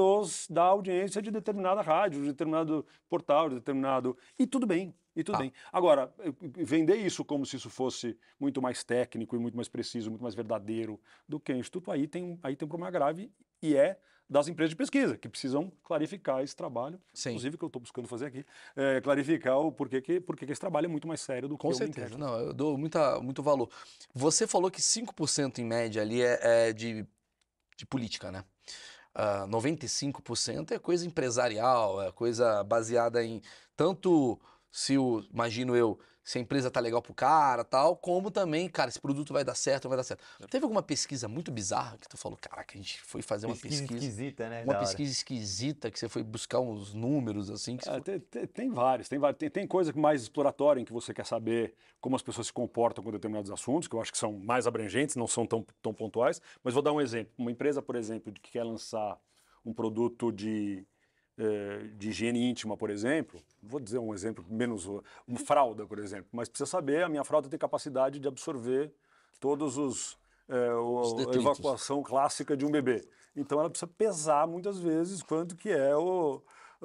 Speaker 4: da audiência de determinada rádio, de determinado portal, de determinado... E tudo bem. Bem. Agora, vender isso como se isso fosse muito mais técnico e muito mais preciso, muito mais verdadeiro do que o Instituto, aí tem um problema grave e é das empresas de pesquisa, que precisam clarificar esse trabalho, inclusive que eu estou buscando fazer aqui, clarificar o porquê que esse trabalho é muito mais sério do que
Speaker 2: Com certeza, não, eu dou muito valor. Você falou que 5% em média ali é de política, né? 95% é coisa empresarial, é coisa baseada em tanto... imagino eu, se a empresa tá legal pro cara, tal, como também, cara, esse produto vai dar certo, não vai dar certo. Teve alguma pesquisa muito bizarra que tu falou, caraca, a gente foi fazer uma pesquisa
Speaker 3: esquisita, né?
Speaker 2: Uma pesquisa esquisita, que você foi buscar uns números, assim?
Speaker 4: Tem vários. Tem coisa mais exploratória em que você quer saber como as pessoas se comportam com determinados assuntos, que eu acho que são mais abrangentes, não são tão pontuais, mas vou dar um exemplo. Uma empresa, por exemplo, que quer lançar um produto de higiene íntima, por exemplo, vou dizer um exemplo menos, uma fralda, por exemplo, mas precisa saber, a minha fralda tem capacidade de absorver todos a evacuação clássica de um bebê. Então ela precisa pesar muitas vezes quanto que é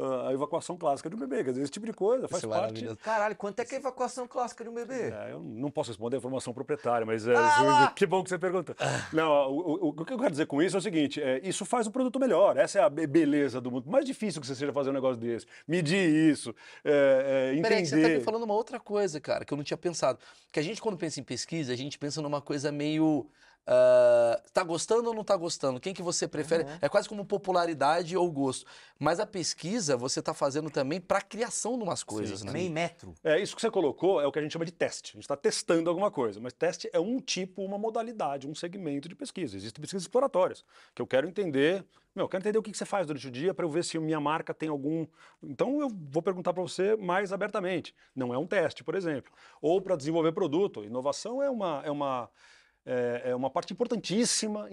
Speaker 4: a evacuação clássica de um bebê. Quer dizer, esse tipo de coisa faz parte...
Speaker 3: Caralho, quanto é que é a evacuação clássica de um bebê?
Speaker 4: Eu não posso responder a informação proprietária, mas que bom que você pergunta. Não, o que eu quero dizer com isso é o seguinte, isso faz o produto melhor, essa é a beleza do mundo. Mais difícil que você seja fazer um negócio desse, medir isso, entender...
Speaker 2: Peraí, você tá me falando uma outra coisa, cara, que eu não tinha pensado. Que a gente, quando pensa em pesquisa, a gente pensa numa coisa meio... tá gostando ou não tá gostando? Quem que você prefere? É quase como popularidade ou gosto. Mas a pesquisa você tá fazendo também para criação de umas coisas, né?
Speaker 3: Meio metro.
Speaker 4: Isso que você colocou é o que a gente chama de teste. A gente está testando alguma coisa, mas teste é um tipo, uma modalidade, um segmento de pesquisa. Existem pesquisas exploratórias, que eu quero entender... eu quero entender o que você faz durante o dia para eu ver se minha marca tem algum... Então eu vou perguntar para você mais abertamente. Não é um teste, por exemplo. Ou para desenvolver produto. Inovação é uma parte importantíssima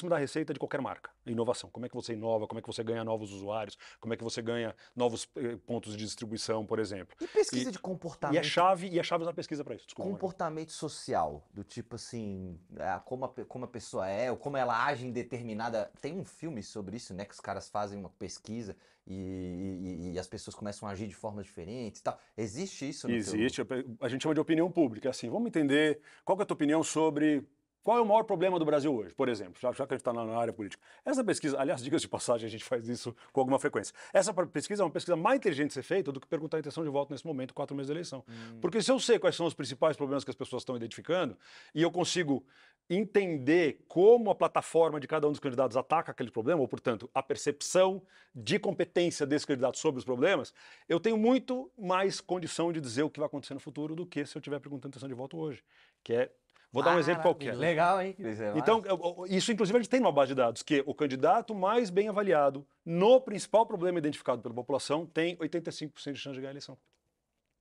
Speaker 4: da receita de qualquer marca. Inovação. Como é que você inova, como é que você ganha novos usuários, como é que você ganha novos pontos de distribuição, por exemplo.
Speaker 3: E pesquisa de comportamento?
Speaker 4: E a chave da pesquisa para isso. Desculpa,
Speaker 3: comportamento social, do tipo assim, como a pessoa é, ou como ela age em determinada... Tem um filme sobre isso, né, que os caras fazem uma pesquisa e as pessoas começam a agir de forma diferente e tal. Existe isso no
Speaker 4: Existe. A gente chama de opinião pública. Assim, vamos entender qual que é a tua opinião sobre... Qual é o maior problema do Brasil hoje, por exemplo, já que a gente está na área política? Essa pesquisa, aliás, diga-se de passagem, a gente faz isso com alguma frequência. Essa pesquisa é uma pesquisa mais inteligente de ser feita do que perguntar a intenção de voto nesse momento, 4 meses da eleição. Porque se eu sei quais são os principais problemas que as pessoas estão identificando e eu consigo entender como a plataforma de cada um dos candidatos ataca aquele problema, ou, portanto, a percepção de competência desse candidato sobre os problemas, eu tenho muito mais condição de dizer o que vai acontecer no futuro do que se eu estiver perguntando a intenção de voto hoje, que é
Speaker 1: Vou dar um exemplo qualquer.
Speaker 3: Legal, hein?
Speaker 1: Então, isso inclusive a gente tem numa base de dados, que o candidato mais bem avaliado no principal problema identificado pela população tem 85% de chance de ganhar a eleição.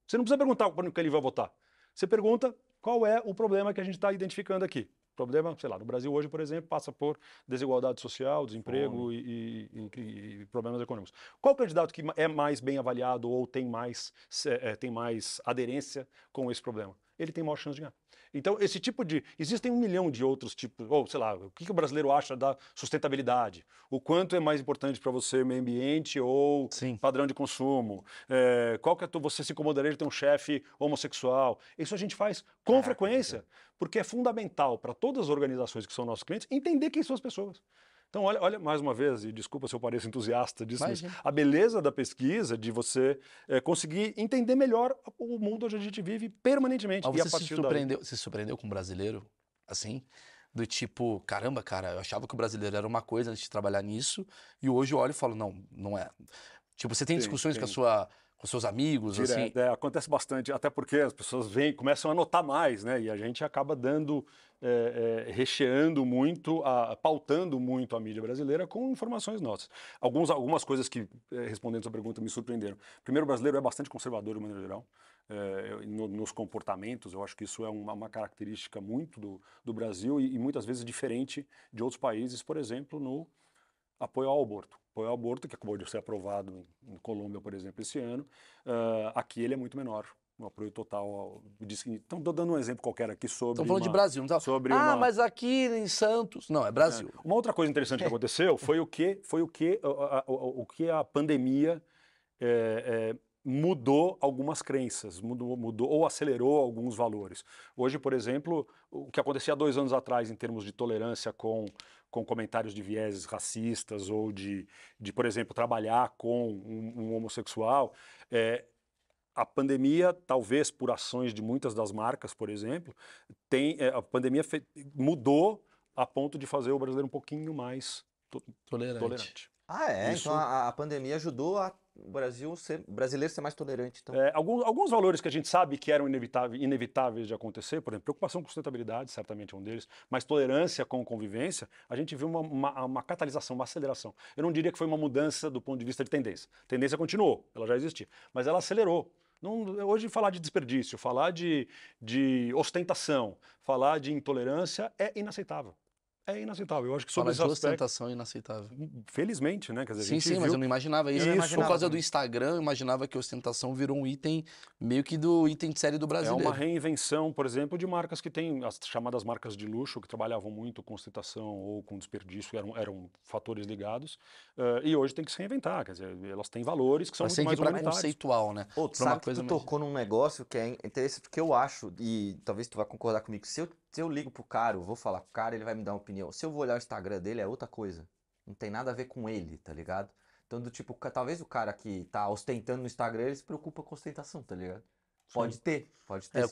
Speaker 1: Você não precisa perguntar para que ele vai votar. Você pergunta qual é o problema que a gente está identificando aqui. O problema, sei lá, no Brasil hoje, por exemplo, passa por desigualdade social, desemprego e problemas econômicos. Qual candidato que é mais bem avaliado ou tem mais aderência com esse problema? Ele tem maior chance de ganhar. Então, esse tipo de... Existem 1 milhão de outros tipos, ou sei lá, o que o brasileiro acha da sustentabilidade? O quanto é mais importante para você o meio ambiente ou padrão de consumo? Qual que você se incomodaria de ter um chefe homossexual? Isso a gente faz com frequência, porque é fundamental para todas as organizações que são nossos clientes entender quem são as pessoas. Então, olha mais uma vez, e desculpa se eu pareço entusiasta disso, mas a beleza da pesquisa de você conseguir entender melhor o mundo onde a gente vive permanentemente.
Speaker 2: Mas você se surpreendeu com o brasileiro, assim? Do tipo, caramba, cara, eu achava que o brasileiro era uma coisa antes de trabalhar nisso, e hoje eu olho e falo, não é. Tipo, você tem discussões com seus amigos,
Speaker 1: direto,
Speaker 2: assim?
Speaker 1: Acontece bastante, até porque as pessoas começam a notar mais, né? E a gente acaba recheando muito, pautando muito a mídia brasileira com informações nossas. Algumas coisas que, respondendo a sua pergunta, me surpreenderam. Primeiro, o brasileiro é bastante conservador de maneira geral. Nos comportamentos, eu acho que isso é uma característica muito do Brasil e muitas vezes diferente de outros países, por exemplo, no apoio ao aborto. Apoio ao aborto, que acabou de ser aprovado em Colômbia, por exemplo, esse ano, aqui ele é muito menor. O apoio total. Então, estou dando um exemplo qualquer aqui sobre.
Speaker 2: Estão falando de Brasil, não tá? Mas aqui em Santos. Não, é Brasil.
Speaker 1: Uma outra coisa interessante que aconteceu foi o que a pandemia mudou algumas crenças, mudou ou acelerou alguns valores. Hoje, por exemplo, o que acontecia há 2 anos atrás em termos de tolerância com comentários de vieses racistas ou de, por exemplo, trabalhar com um homossexual, a pandemia, talvez por ações de muitas das marcas, por exemplo, a pandemia mudou a ponto de fazer o brasileiro um pouquinho mais tolerante.
Speaker 3: Então a pandemia ajudou o brasileiro ser mais tolerante. Então.
Speaker 1: Alguns valores que a gente sabe que eram inevitáveis de acontecer, por exemplo, preocupação com sustentabilidade, certamente é um deles, mas tolerância com convivência, a gente viu uma catalisação, uma aceleração. Eu não diria que foi uma mudança do ponto de vista de tendência. A tendência continuou, ela já existia, mas ela acelerou. Hoje falar de desperdício, falar de ostentação, falar de intolerância é inaceitável. É inaceitável. Eu acho que sobre esse aspecto...
Speaker 2: ostentação é inaceitável.
Speaker 1: Felizmente, né? Quer dizer,
Speaker 2: sim, mas eu não imaginava isso. Por causa do Instagram, eu imaginava que a ostentação virou um item meio que do item de série do brasileiro.
Speaker 1: É uma reinvenção, por exemplo, de marcas que têm as chamadas marcas de luxo, que trabalhavam muito com ostentação ou com desperdício, eram fatores ligados, e hoje tem que se reinventar. Quer dizer, elas têm valores que são muito mais humanitários.
Speaker 2: Conceitual, né?
Speaker 3: Sabe que tu tocou num negócio que é interessante, porque eu acho, e talvez tu vá concordar comigo, se eu ligo pro cara, eu vou falar com o cara, ele vai me dar uma opinião. Se eu vou olhar o Instagram dele, é outra coisa. Não tem nada a ver com ele, tá ligado? Então, do tipo, talvez o cara que tá ostentando no Instagram, ele se preocupa com ostentação, tá ligado? Pode ter.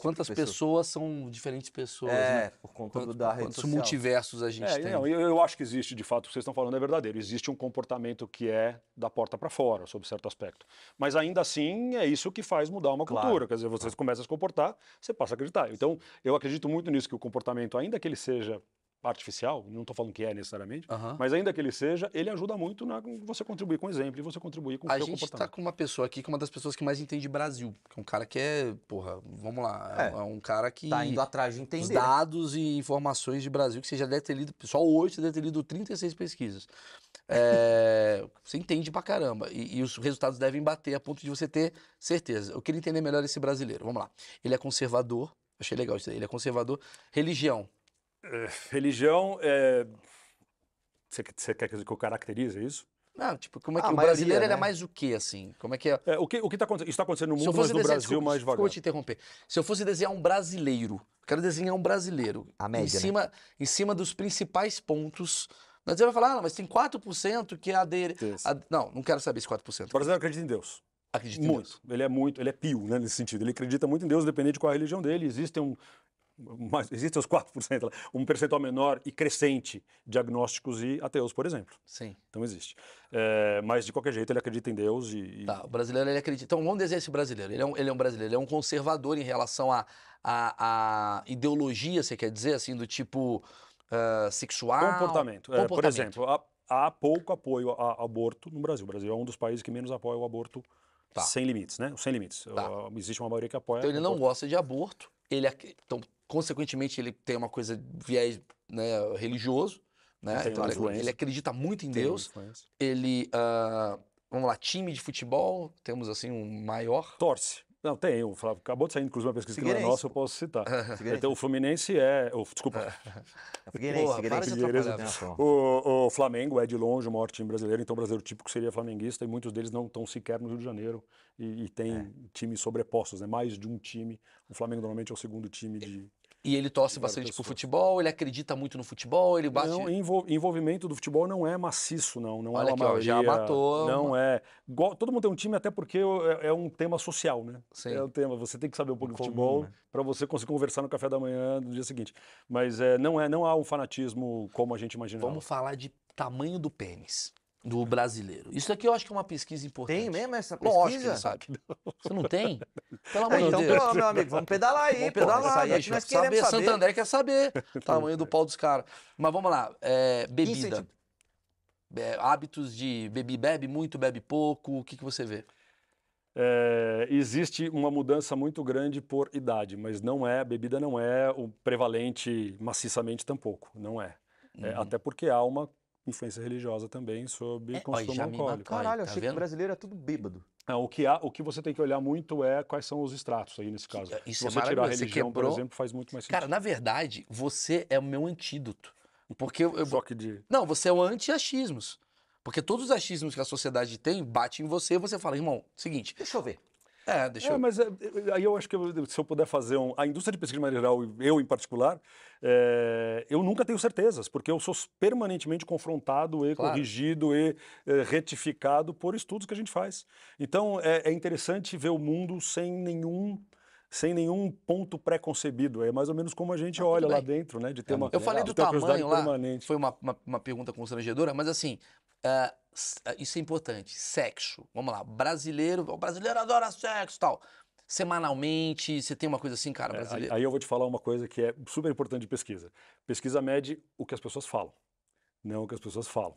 Speaker 2: Quantas pessoas são diferentes pessoas, né?
Speaker 3: Por conta da rede social.
Speaker 2: Quantos multiversos a gente tem.
Speaker 1: Eu acho que existe, de fato, o que vocês estão falando é verdadeiro. Existe um comportamento que é da porta para fora, sob certo aspecto. Mas ainda assim, é isso que faz mudar uma cultura. Quer dizer, você começa a se comportar, você passa a acreditar. Então, eu acredito muito nisso, que o comportamento, ainda que ele seja artificial, não estou falando que é necessariamente, mas ainda que ele seja, ele ajuda muito na você contribuir com exemplo e você contribuir com o seu comportamento.
Speaker 2: A gente está com uma pessoa aqui, que é uma das pessoas que mais entende Brasil, que é um cara que vamos lá, é um cara que...
Speaker 3: Tá indo atrás de entender.
Speaker 2: Os dados e informações de Brasil, que você já deve ter lido, só hoje você deve ter lido 36 pesquisas. Você entende pra caramba, e os resultados devem bater a ponto de você ter certeza. Eu queria entender melhor esse brasileiro, vamos lá. Ele é conservador, achei legal isso aí, ele é conservador, religião.
Speaker 1: Religião, você quer que eu caracterize isso?
Speaker 2: Não, tipo, como é que o brasileiro ele é mais o quê, assim? Como é que é?
Speaker 1: O que está acontecendo? Isso está acontecendo no mundo, mas no Brasil mais devagar.
Speaker 2: Desculpa te interromper. Se eu fosse desenhar um brasileiro, quero desenhar um brasileiro.
Speaker 3: A média,
Speaker 2: em cima dos principais pontos. Mas você vai falar, mas tem 4% que é a dele. Não quero saber esse 4%.
Speaker 1: O brasileiro acredita em Deus.
Speaker 2: Acredita em Deus.
Speaker 1: Ele é pio, né, nesse sentido. Ele acredita muito em Deus, independente de qual a religião dele. Existem
Speaker 4: mas existem os 4%, lá, um percentual menor e crescente de agnósticos e ateus, por exemplo.
Speaker 2: Sim.
Speaker 4: Então existe. Mas de qualquer jeito ele acredita em Deus
Speaker 2: Tá, o brasileiro ele acredita. Então vamos dizer esse brasileiro. Ele é um brasileiro, ele é um conservador em relação à ideologia, você quer dizer, assim, do tipo sexual.
Speaker 4: comportamento. Por exemplo, há pouco apoio ao aborto no Brasil. O Brasil é um dos países que menos apoia o aborto sem limites, né? Sem limites. Existe uma maioria que apoia.
Speaker 2: Então ele não gosta de aborto. Então, consequentemente, ele tem uma coisa viés, né, religioso, né?
Speaker 4: Tem
Speaker 2: Então
Speaker 4: uma influência.
Speaker 2: ele acredita muito em
Speaker 4: Tem
Speaker 2: Deus.
Speaker 4: influência.
Speaker 2: Ele, vamos lá, time de futebol, temos assim um maior.
Speaker 4: Torce. Não, tem. Acabou de sair, inclusive, uma pesquisa que não é
Speaker 3: Figueirense,
Speaker 4: nossa, eu posso citar.
Speaker 3: Figueirense.
Speaker 4: Então, o Fluminense desculpa.
Speaker 3: Figueirense,
Speaker 2: Porra, para de atrapalhar.
Speaker 3: Figueirense.
Speaker 4: O Flamengo é de longe o maior time brasileiro, então o brasileiro típico seria flamenguista e muitos deles não estão sequer no Rio de Janeiro e tem times sobrepostos, né? Mais de um time. O Flamengo normalmente é o segundo time de...
Speaker 2: E ele torce
Speaker 4: várias
Speaker 2: bastante pro
Speaker 4: pessoas.
Speaker 2: futebol, ele acredita muito no futebol, ele bate.
Speaker 4: Não, envolvimento do futebol não é maciço, não
Speaker 2: Olha
Speaker 4: é
Speaker 2: aqui,
Speaker 4: uma
Speaker 2: ó,
Speaker 4: maioria.
Speaker 2: já matou
Speaker 4: Não é. Todo mundo tem um time até porque é um tema social, né?
Speaker 2: Sim.
Speaker 4: É um tema. Você tem que saber um pouco de
Speaker 3: Comum,
Speaker 4: futebol
Speaker 3: né?
Speaker 4: para você conseguir conversar no café da manhã do dia seguinte. Mas não há um fanatismo como a gente imaginava.
Speaker 2: Vamos falar de tamanho do pênis do brasileiro. Isso aqui eu acho que é uma pesquisa importante.
Speaker 3: Tem mesmo essa
Speaker 2: Lógico que
Speaker 3: pesquisa?
Speaker 2: ele sabe. Você não tem? Pelo amor
Speaker 3: Então,
Speaker 2: de Deus.
Speaker 3: pô, meu amigo, vamos pedalar aí,
Speaker 2: Vamos
Speaker 3: pô.
Speaker 2: pedalar,
Speaker 3: Isso aí é que
Speaker 2: bicho.
Speaker 3: nós
Speaker 2: Saber,
Speaker 3: queremos saber.
Speaker 2: Santander quer saber o tamanho do pau dos caras. Mas vamos lá, bebida.
Speaker 3: Incentivo.
Speaker 2: Hábitos de bebe muito, bebe pouco, o que você vê?
Speaker 4: Existe uma mudança muito grande por idade, mas bebida não é o prevalente maciçamente tampouco, não é. Até porque há uma influência religiosa também sobre consumo
Speaker 2: já me
Speaker 4: alcoólico.
Speaker 2: matou.
Speaker 3: Caralho, eu
Speaker 2: tá
Speaker 3: achei que
Speaker 2: vendo?
Speaker 3: o brasileiro é tudo bêbado.
Speaker 4: O que você tem que olhar muito é quais são os estratos aí nesse caso.
Speaker 2: Isso
Speaker 4: Se
Speaker 2: é
Speaker 4: você tirar a
Speaker 2: maravilhoso. Você
Speaker 4: religião, por
Speaker 2: quebrou-
Speaker 4: exemplo, faz muito mais sentido.
Speaker 2: Cara, na verdade, você é o meu antídoto. Porque
Speaker 4: Só que de...
Speaker 2: Não, você é o anti-achismos. Porque todos os achismos que a sociedade tem batem em você e você fala, irmão, seguinte.
Speaker 3: Deixa eu ver.
Speaker 2: Deixa eu.
Speaker 4: Mas aí eu acho que se eu puder fazer a indústria de pesquisa de maneira geral, eu em particular, eu nunca tenho certezas, porque eu sou permanentemente confrontado e
Speaker 2: Claro.
Speaker 4: corrigido e retificado por estudos que a gente faz. Então é interessante ver o mundo sem nenhum ponto pré-concebido. É mais ou menos como a gente olha
Speaker 2: tudo
Speaker 4: lá
Speaker 2: bem.
Speaker 4: dentro, né? De ter uma,
Speaker 2: Eu falei
Speaker 4: de
Speaker 2: do
Speaker 4: ter uma curiosidade
Speaker 2: tamanho lá,
Speaker 4: permanente.
Speaker 2: foi uma pergunta constrangedora, mas assim, isso é importante. Sexo, vamos lá, o brasileiro adora sexo e tal. Semanalmente, você tem uma coisa assim, cara, brasileiro.
Speaker 4: Aí eu vou te falar uma coisa que é super importante de pesquisa. Pesquisa mede o que as pessoas falam, não o que as pessoas falam.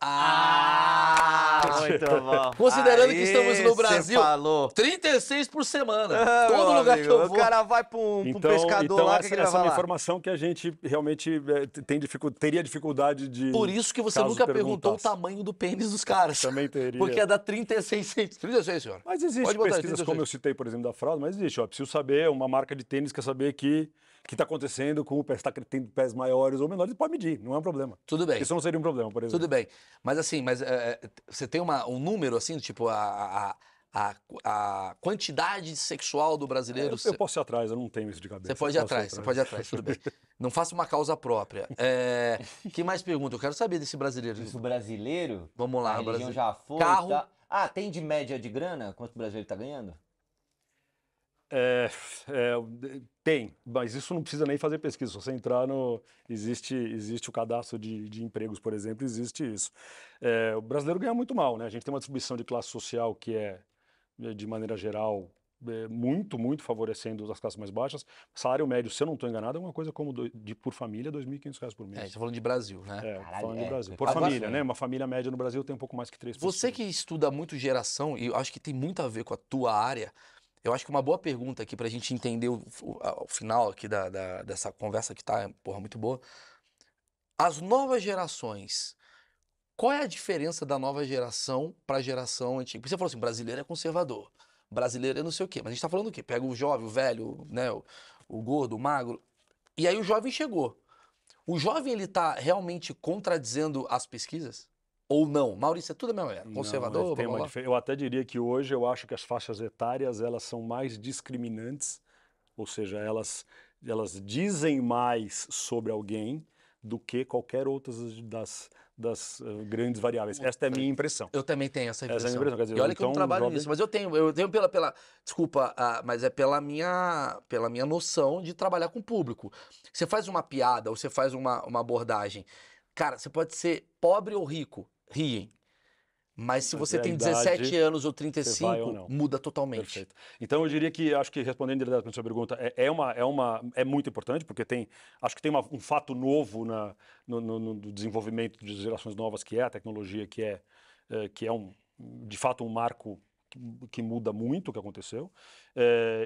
Speaker 3: Muito bom.
Speaker 2: Considerando
Speaker 3: Aí
Speaker 2: que estamos no
Speaker 3: cê
Speaker 2: Brasil,
Speaker 3: falou.
Speaker 2: 36 por semana.
Speaker 3: Ah,
Speaker 2: Todo
Speaker 3: meu
Speaker 2: lugar
Speaker 3: amigo,
Speaker 2: que eu vou.
Speaker 3: O cara vai pra um pescador lá, o que
Speaker 4: essa
Speaker 3: ele
Speaker 4: é
Speaker 3: vai
Speaker 4: uma
Speaker 3: falar?
Speaker 4: informação que a gente realmente teria dificuldade de...
Speaker 2: Por isso que você
Speaker 4: caso
Speaker 2: nunca perguntou o
Speaker 4: perguntasse.
Speaker 2: tamanho do pênis dos caras.
Speaker 4: Também teria.
Speaker 2: Porque é da 36 centímetros. 36, senhor.
Speaker 4: Mas
Speaker 2: Pode
Speaker 4: existe
Speaker 2: botar
Speaker 4: pesquisas,
Speaker 2: 36.
Speaker 4: como eu citei, por exemplo, da fraude, mas existe. Preciso saber, uma marca de tênis quer saber que está acontecendo com o pé, está tendo pés maiores ou menores, pode medir, não é um problema.
Speaker 2: Tudo bem.
Speaker 4: Isso não seria um problema, por exemplo.
Speaker 2: Tudo bem. Mas assim, você tem um número assim, tipo, a quantidade sexual do brasileiro.
Speaker 4: Eu posso ir atrás, eu não tenho isso de cabeça.
Speaker 2: Você pode ir atrás, tudo bem. Não faça uma causa própria. Que mais pergunta? Eu quero saber desse brasileiro.
Speaker 3: Isso brasileiro?
Speaker 2: Vamos lá,
Speaker 3: A religião
Speaker 2: Brasil.
Speaker 3: já foi.
Speaker 2: Carro.
Speaker 3: Tá. Ah, tem de média de grana? Quanto o brasileiro tá ganhando?
Speaker 4: Tem, mas isso não precisa nem fazer pesquisa. Se você entrar no... Existe o cadastro de empregos, por exemplo, existe isso. O brasileiro ganha muito mal, né? A gente tem uma distribuição de classe social que é, de maneira geral, muito, muito favorecendo as classes mais baixas. Salário médio, se eu não estou enganado, é uma coisa como por família, R$ 2.500 por mês.
Speaker 2: A gente tá falando de Brasil, né?
Speaker 3: Caralho,
Speaker 4: Falando de Brasil.
Speaker 3: é
Speaker 4: Por
Speaker 3: quase
Speaker 4: família,
Speaker 3: assim.
Speaker 4: né? Uma família média no Brasil tem um pouco mais que 3
Speaker 2: Você que estuda muito geração, e eu acho que tem muito a ver com a tua área, eu acho que uma boa pergunta aqui pra gente entender o final aqui dessa conversa que tá, porra, muito boa. As novas gerações, qual é a diferença da nova geração pra geração antiga? Porque você falou assim, brasileiro é conservador, brasileiro é não sei o quê, mas a gente tá falando o quê? Pega o jovem, o velho, né, o gordo, o magro, e aí o jovem chegou. O jovem, ele tá realmente contradizendo as pesquisas? Ou não? Maurício, é tudo a mesma era. Conservador,
Speaker 4: Não, tem
Speaker 2: blá, blá, blá.
Speaker 4: eu até diria que hoje eu acho que as faixas etárias elas são mais discriminantes, ou seja, elas dizem mais sobre alguém do que qualquer outra grandes variáveis. Esta é a minha impressão.
Speaker 2: Eu também tenho essa
Speaker 4: Essa é a
Speaker 2: impressão.
Speaker 4: minha impressão. Quer dizer,
Speaker 2: E olha que eu não
Speaker 4: então,
Speaker 2: trabalho
Speaker 4: jovem-
Speaker 2: nisso, mas eu tenho desculpa, mas é pela minha noção de trabalhar com o público. Você faz uma piada ou você faz uma abordagem, cara, você pode ser pobre ou rico, riem. Mas se
Speaker 4: Mas
Speaker 2: você
Speaker 4: é a
Speaker 2: tem
Speaker 4: idade,
Speaker 2: 17 anos ou
Speaker 4: vai ou
Speaker 2: 35,
Speaker 4: não.
Speaker 2: muda totalmente.
Speaker 4: Perfeito. Então eu diria que, acho que respondendo diretamente a sua pergunta, é muito importante, porque acho que tem um fato novo no desenvolvimento de gerações novas, que é a tecnologia, que é de fato um marco que muda muito o que aconteceu.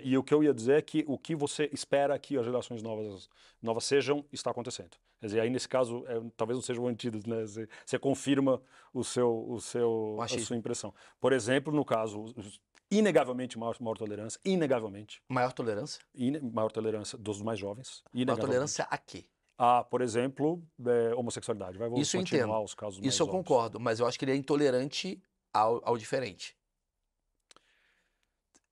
Speaker 4: E o que eu ia dizer é que o que você espera que as gerações novas sejam, está acontecendo. Quer dizer, aí nesse caso, talvez não seja o antídoto, né? Você confirma a sua impressão. Por exemplo, no caso, inegavelmente maior tolerância, inegavelmente.
Speaker 2: Maior tolerância?
Speaker 4: Maior tolerância dos mais jovens.
Speaker 2: Maior tolerância a quê?
Speaker 4: Por exemplo, homossexualidade.
Speaker 2: Isso eu entendo.
Speaker 4: Os casos mais
Speaker 2: Isso eu
Speaker 4: óbvios.
Speaker 2: concordo, mas eu acho que ele é intolerante ao diferente.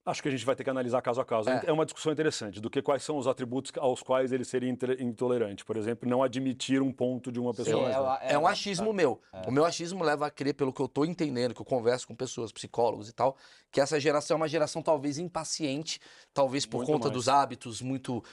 Speaker 4: Acho que a gente vai ter que analisar caso a caso. É uma discussão interessante do que quais são os atributos aos quais ele seria intolerante. Por exemplo, não admitir um ponto de uma pessoa.
Speaker 2: É um achismo meu. O meu achismo leva a crer, pelo que eu estou entendendo, que eu converso com pessoas, psicólogos e tal, que essa geração é uma geração talvez impaciente, talvez por
Speaker 4: Muito
Speaker 2: conta
Speaker 4: mais.
Speaker 2: dos hábitos muito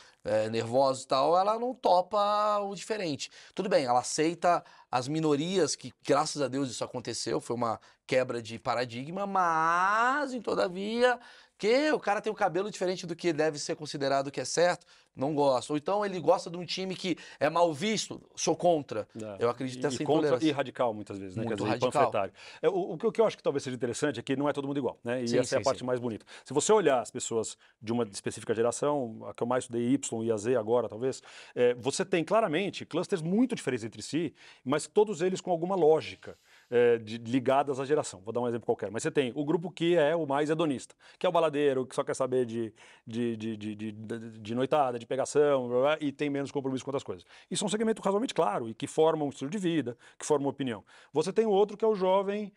Speaker 2: nervosos e tal, ela não topa o diferente. Tudo bem, ela aceita as minorias, que graças a Deus isso aconteceu, foi uma quebra de paradigma, mas, todavia, que o cara tem um cabelo diferente do que deve ser considerado que é certo, não gosta. Ou então ele gosta de um time que é mal visto, sou contra. Eu acredito nessa intolerância.
Speaker 4: E radical, muitas vezes, né?
Speaker 2: Muito
Speaker 4: Quer dizer,
Speaker 2: radical.
Speaker 4: panfletário. O que eu acho que talvez seja interessante é que não é todo mundo igual, né? E
Speaker 2: Sim,
Speaker 4: essa é a
Speaker 2: sim,
Speaker 4: parte
Speaker 2: sim.
Speaker 4: mais bonita. Se você olhar as pessoas de uma específica geração, a que eu mais estudei, Y e a Z agora, talvez, você tem claramente clusters muito diferentes entre si, mas todos eles com alguma lógica. Ligadas à geração. Vou dar um exemplo qualquer. Mas você tem o grupo que é o mais hedonista, que é o baladeiro, que só quer saber de noitada, de pegação, blá, blá, e tem menos compromisso com outras coisas. Isso é um segmento razoavelmente claro e que forma um estilo de vida, que forma uma opinião. Você tem o outro que é o jovem,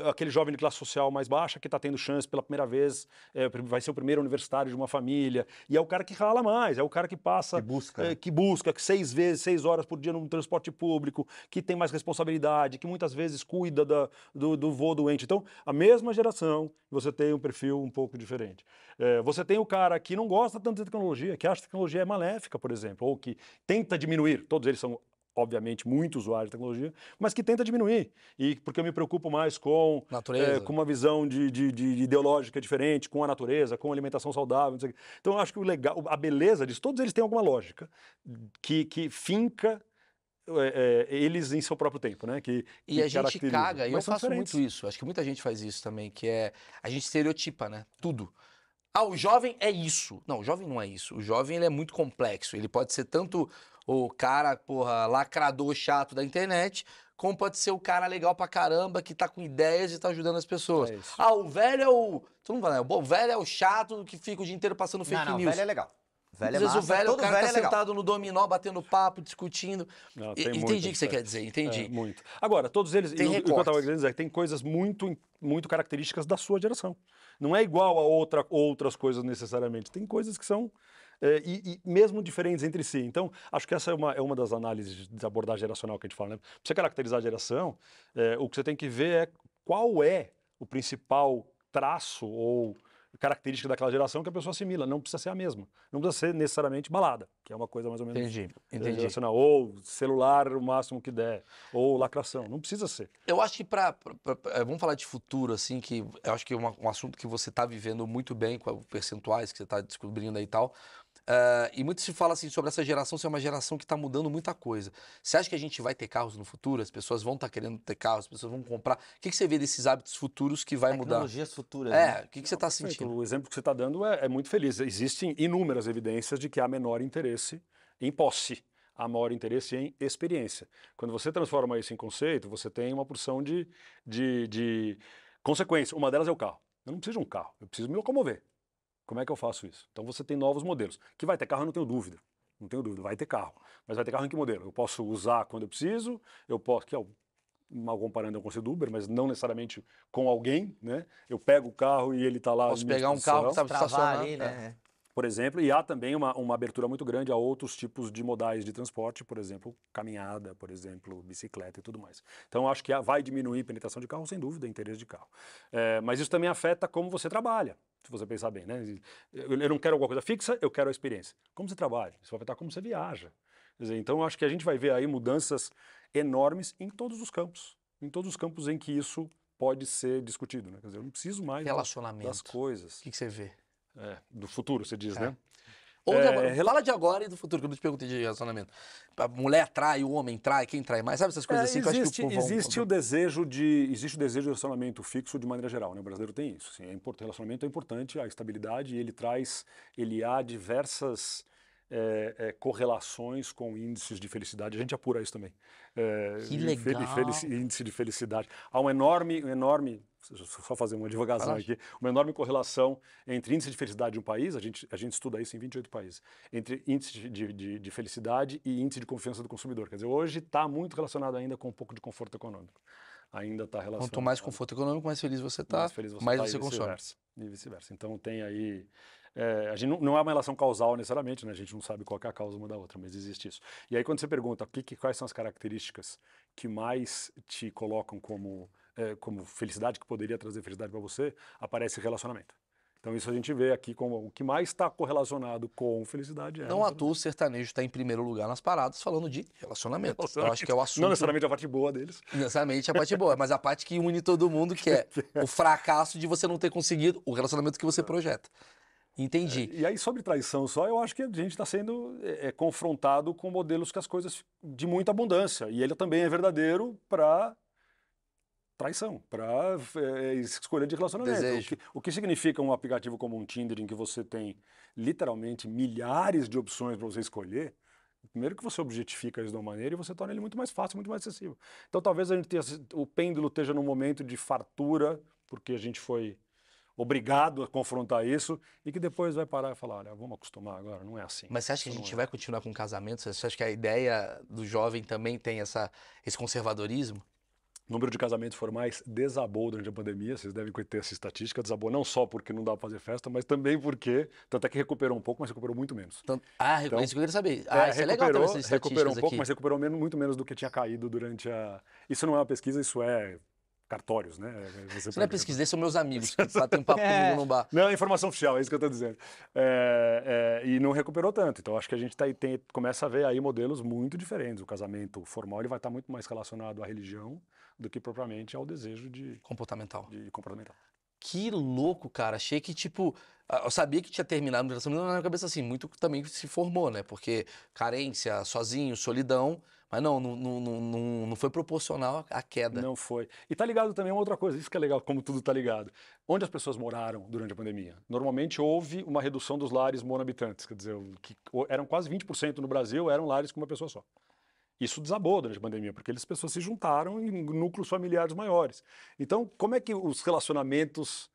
Speaker 4: aquele jovem de classe social mais baixa que está tendo chance pela primeira vez, vai ser o primeiro universitário de uma família, e é o cara que rala mais, é o cara que passa... Que busca 6 horas por dia no transporte público, que tem mais responsabilidade, que muitas vezes cuida do vô doente. Então, a mesma geração, você tem um perfil um pouco diferente. Você tem o cara que não gosta tanto de tecnologia, que acha que a tecnologia é maléfica, por exemplo, ou que tenta diminuir. Todos eles são, obviamente, muito usuários de tecnologia, mas que tenta diminuir. E porque eu me preocupo mais com
Speaker 2: Natureza.
Speaker 4: com uma visão de ideológica diferente, com a natureza, com alimentação saudável. Não sei o quê. Então, eu acho que o legal, a beleza disso, todos eles têm alguma lógica que finca eles em seu próprio tempo, né?
Speaker 2: E a gente
Speaker 4: caracteriza.
Speaker 2: caga, e eu
Speaker 4: Mas são
Speaker 2: faço
Speaker 4: diferentes.
Speaker 2: muito isso, acho que muita gente faz isso também, que é, a gente estereotipa, né, tudo. O jovem é isso. Não, o jovem não é isso. O jovem, ele é muito complexo, ele pode ser tanto o cara, lacrador chato da internet, como pode ser o cara legal pra caramba, que tá com ideias e tá ajudando as pessoas.
Speaker 4: É isso.
Speaker 2: O velho é o... Tu não fala, né? O velho é o chato que fica o dia inteiro passando fake
Speaker 3: Não,
Speaker 2: news.
Speaker 3: velho é legal. Velho
Speaker 2: Às
Speaker 3: é
Speaker 2: vezes
Speaker 3: massa,
Speaker 2: o velho, o
Speaker 3: todo
Speaker 2: cara
Speaker 3: velho
Speaker 2: tá
Speaker 3: é legal.
Speaker 2: sentado no dominó, batendo papo, discutindo.
Speaker 4: Não, tem
Speaker 2: Entendi
Speaker 4: muita
Speaker 2: o que você quer
Speaker 4: diferença.
Speaker 2: dizer, entendi.
Speaker 4: Muito. Agora, todos eles,
Speaker 2: Tem
Speaker 4: o que eu estava
Speaker 2: recortes.
Speaker 4: querendo dizer é que tem coisas muito características da sua geração. Não é igual a outras coisas necessariamente. Tem coisas que são e mesmo diferentes entre si. Então, acho que essa é uma das análises de abordagem geracional que a gente fala. Né? Para você caracterizar a geração, o que você tem que ver é qual é o principal traço ou característica daquela geração que a pessoa assimila. Não precisa ser a mesma. Não precisa ser necessariamente balada, que é uma coisa mais ou menos
Speaker 2: Entendi.
Speaker 4: geracional. Ou celular o máximo que der. Ou lacração. Não precisa ser.
Speaker 2: Eu acho que vamos falar de futuro, assim, que eu acho que é um assunto que você está vivendo muito bem com os percentuais que você está descobrindo aí e tal. E muito se fala assim sobre essa geração ser uma geração que está mudando muita coisa. Você acha que a gente vai ter carros no futuro? As pessoas vão estar querendo ter carros, as pessoas vão comprar. O que você vê desses hábitos futuros que vai mudar?
Speaker 3: Tecnologias futuras. né?
Speaker 2: O que você está sentindo?
Speaker 4: O exemplo que você está dando é muito feliz. Existem inúmeras evidências de que há menor interesse em posse, há maior interesse em experiência. Quando você transforma isso em conceito, você tem uma porção de consequência. Uma delas é o carro. Eu não preciso de um carro, eu preciso me locomover. Como é que eu faço isso? Então você tem novos modelos. Que vai ter carro, eu não tenho dúvida. Não tenho dúvida, vai ter carro. Mas vai ter carro em que modelo? Eu posso usar quando eu preciso, eu posso... Que é mal comparando é um conceito do Uber, mas não necessariamente com alguém, né? Eu pego o carro e ele está lá...
Speaker 2: Posso pegar um carro que está
Speaker 3: Travar
Speaker 2: estacionado.
Speaker 3: ali, né?
Speaker 4: por exemplo, e há também uma abertura muito grande a outros tipos de modais de transporte, por exemplo, caminhada, por exemplo, bicicleta e tudo mais. Então, acho que vai diminuir a penetração de carro, sem dúvida, interesse de carro. Mas isso também afeta como você trabalha, se você pensar bem, né? Eu não quero alguma coisa fixa, eu quero a experiência. Como você trabalha? Isso vai afetar como você viaja. Quer dizer, então, acho que a gente vai ver aí mudanças enormes em todos os campos em que isso pode ser discutido, né? Quer dizer, eu não preciso mais
Speaker 2: Relacionamento.
Speaker 4: das coisas.
Speaker 2: O que você vê?
Speaker 4: Do futuro, você diz, né?
Speaker 2: Ou fala de agora e do futuro, que eu não te perguntei de relacionamento. A mulher trai, o homem trai, quem trai mais? Sabe essas coisas assim que eu acho que o povo...
Speaker 4: Existe o desejo de relacionamento fixo de maneira geral, né? O brasileiro tem isso. Assim, relacionamento é importante, a estabilidade, ele há diversas correlações com índices de felicidade. A gente apura isso também.
Speaker 2: Que legal!
Speaker 4: Índice de felicidade. Há um enorme, só fazer uma divagação aqui, uma enorme correlação entre índice de felicidade de um país, a gente estuda isso em 28 países, entre índice de felicidade e índice de confiança do consumidor. Quer dizer, hoje está muito relacionado ainda com um pouco de conforto econômico. Ainda está relacionado.
Speaker 2: Quanto mais conforto econômico, mais feliz você está, mais você consome.
Speaker 4: E vice-versa. Então tem aí... a gente não é uma relação causal necessariamente, né? A gente não sabe qual é a causa uma da outra, mas existe isso. E aí quando você pergunta quais são as características que mais te colocam como felicidade, que poderia trazer felicidade para você, aparece relacionamento. Então isso a gente vê aqui como o que mais está correlacionado com felicidade.
Speaker 2: Não à toa o sertanejo está em primeiro lugar nas paradas falando de relacionamento. Eu acho que é o assunto...
Speaker 4: Não necessariamente a parte boa deles.
Speaker 2: Não necessariamente a parte boa, mas a parte que une todo mundo, que é o fracasso de você não ter conseguido o relacionamento que você projeta. Entendi.
Speaker 4: E aí, sobre traição só, eu acho que a gente está sendo confrontado com modelos que as coisas de muita abundância. E ele também é verdadeiro para traição, para escolha de relacionamento.
Speaker 2: Desejo.
Speaker 4: O que significa um aplicativo como um Tinder, em que você tem literalmente milhares de opções para você escolher? Primeiro que você objetifica isso de uma maneira e você torna ele muito mais fácil, muito mais acessível. Então talvez o pêndulo esteja num momento de fartura, porque a gente foi obrigado a confrontar isso, e que depois vai parar e falar, olha, vamos acostumar agora, não é assim.
Speaker 2: Mas você acha que a gente vai continuar com casamento? Você acha que a ideia do jovem também tem esse conservadorismo?
Speaker 4: O número de casamentos formais desabou durante a pandemia, vocês devem ter essa estatística, desabou não só porque não dá para fazer festa, mas também porque, tanto é que recuperou um pouco, mas recuperou muito menos.
Speaker 2: Então, isso que eu queria saber. Isso é legal ter essas estatísticas
Speaker 4: recuperou um pouco,
Speaker 2: aqui.
Speaker 4: mas recuperou muito menos do que tinha caído durante a... Isso não é uma pesquisa, isso é cartórios, né?
Speaker 2: Você não é pesquisa, esses são meus amigos que batem um papo comigo no bar.
Speaker 4: Não, é informação oficial, é isso que eu estou dizendo. E não recuperou tanto. Então, acho que a gente começa a ver aí modelos muito diferentes. O casamento formal ele vai estar muito mais relacionado à religião do que propriamente ao desejo
Speaker 2: comportamental.
Speaker 4: Que
Speaker 2: louco, cara. Achei que, eu sabia que tinha terminado no relacionamento, na minha cabeça, assim, muito também se formou, né? Porque carência, sozinho, solidão, mas não foi proporcional à queda.
Speaker 4: Não foi. E tá ligado também a uma outra coisa, isso que é legal, como tudo tá ligado. Onde as pessoas moraram durante a pandemia? Normalmente houve uma redução dos lares monohabitantes, quer dizer, que eram quase 20% no Brasil, eram lares com uma pessoa só. Isso desabou durante a pandemia, porque as pessoas se juntaram em núcleos familiares maiores. Então, como é que os relacionamentos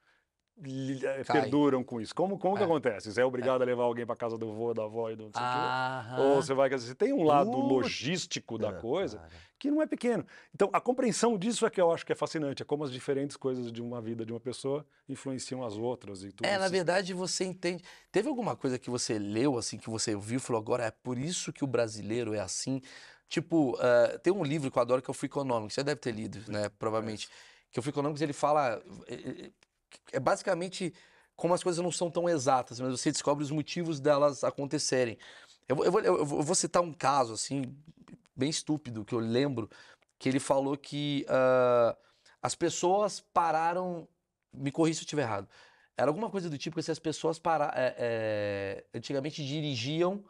Speaker 4: perduram com isso? Como que acontece? Você é obrigado a levar alguém para casa do avô, da avó e do não sei o quê? Ou você vai... Você tem um lado logístico da coisa que não é pequeno. Então, a compreensão disso é que eu acho que é fascinante. É como as diferentes coisas de uma vida de uma pessoa influenciam as outras e tudo isso.
Speaker 2: Na verdade, você entende... Teve alguma coisa que você leu, assim, que você viu e falou, agora é por isso que o brasileiro é assim... Tipo, tem um livro que eu adoro que é o Freakonomics, você deve ter lido, né, provavelmente, que o Freakonomics ele fala, é basicamente como as coisas não são tão exatas, mas você descobre os motivos delas acontecerem. Eu vou citar um caso, assim, bem estúpido, que eu lembro, que ele falou que as pessoas pararam, me corrija se eu estiver errado, era alguma coisa do tipo que se as pessoas antigamente dirigiam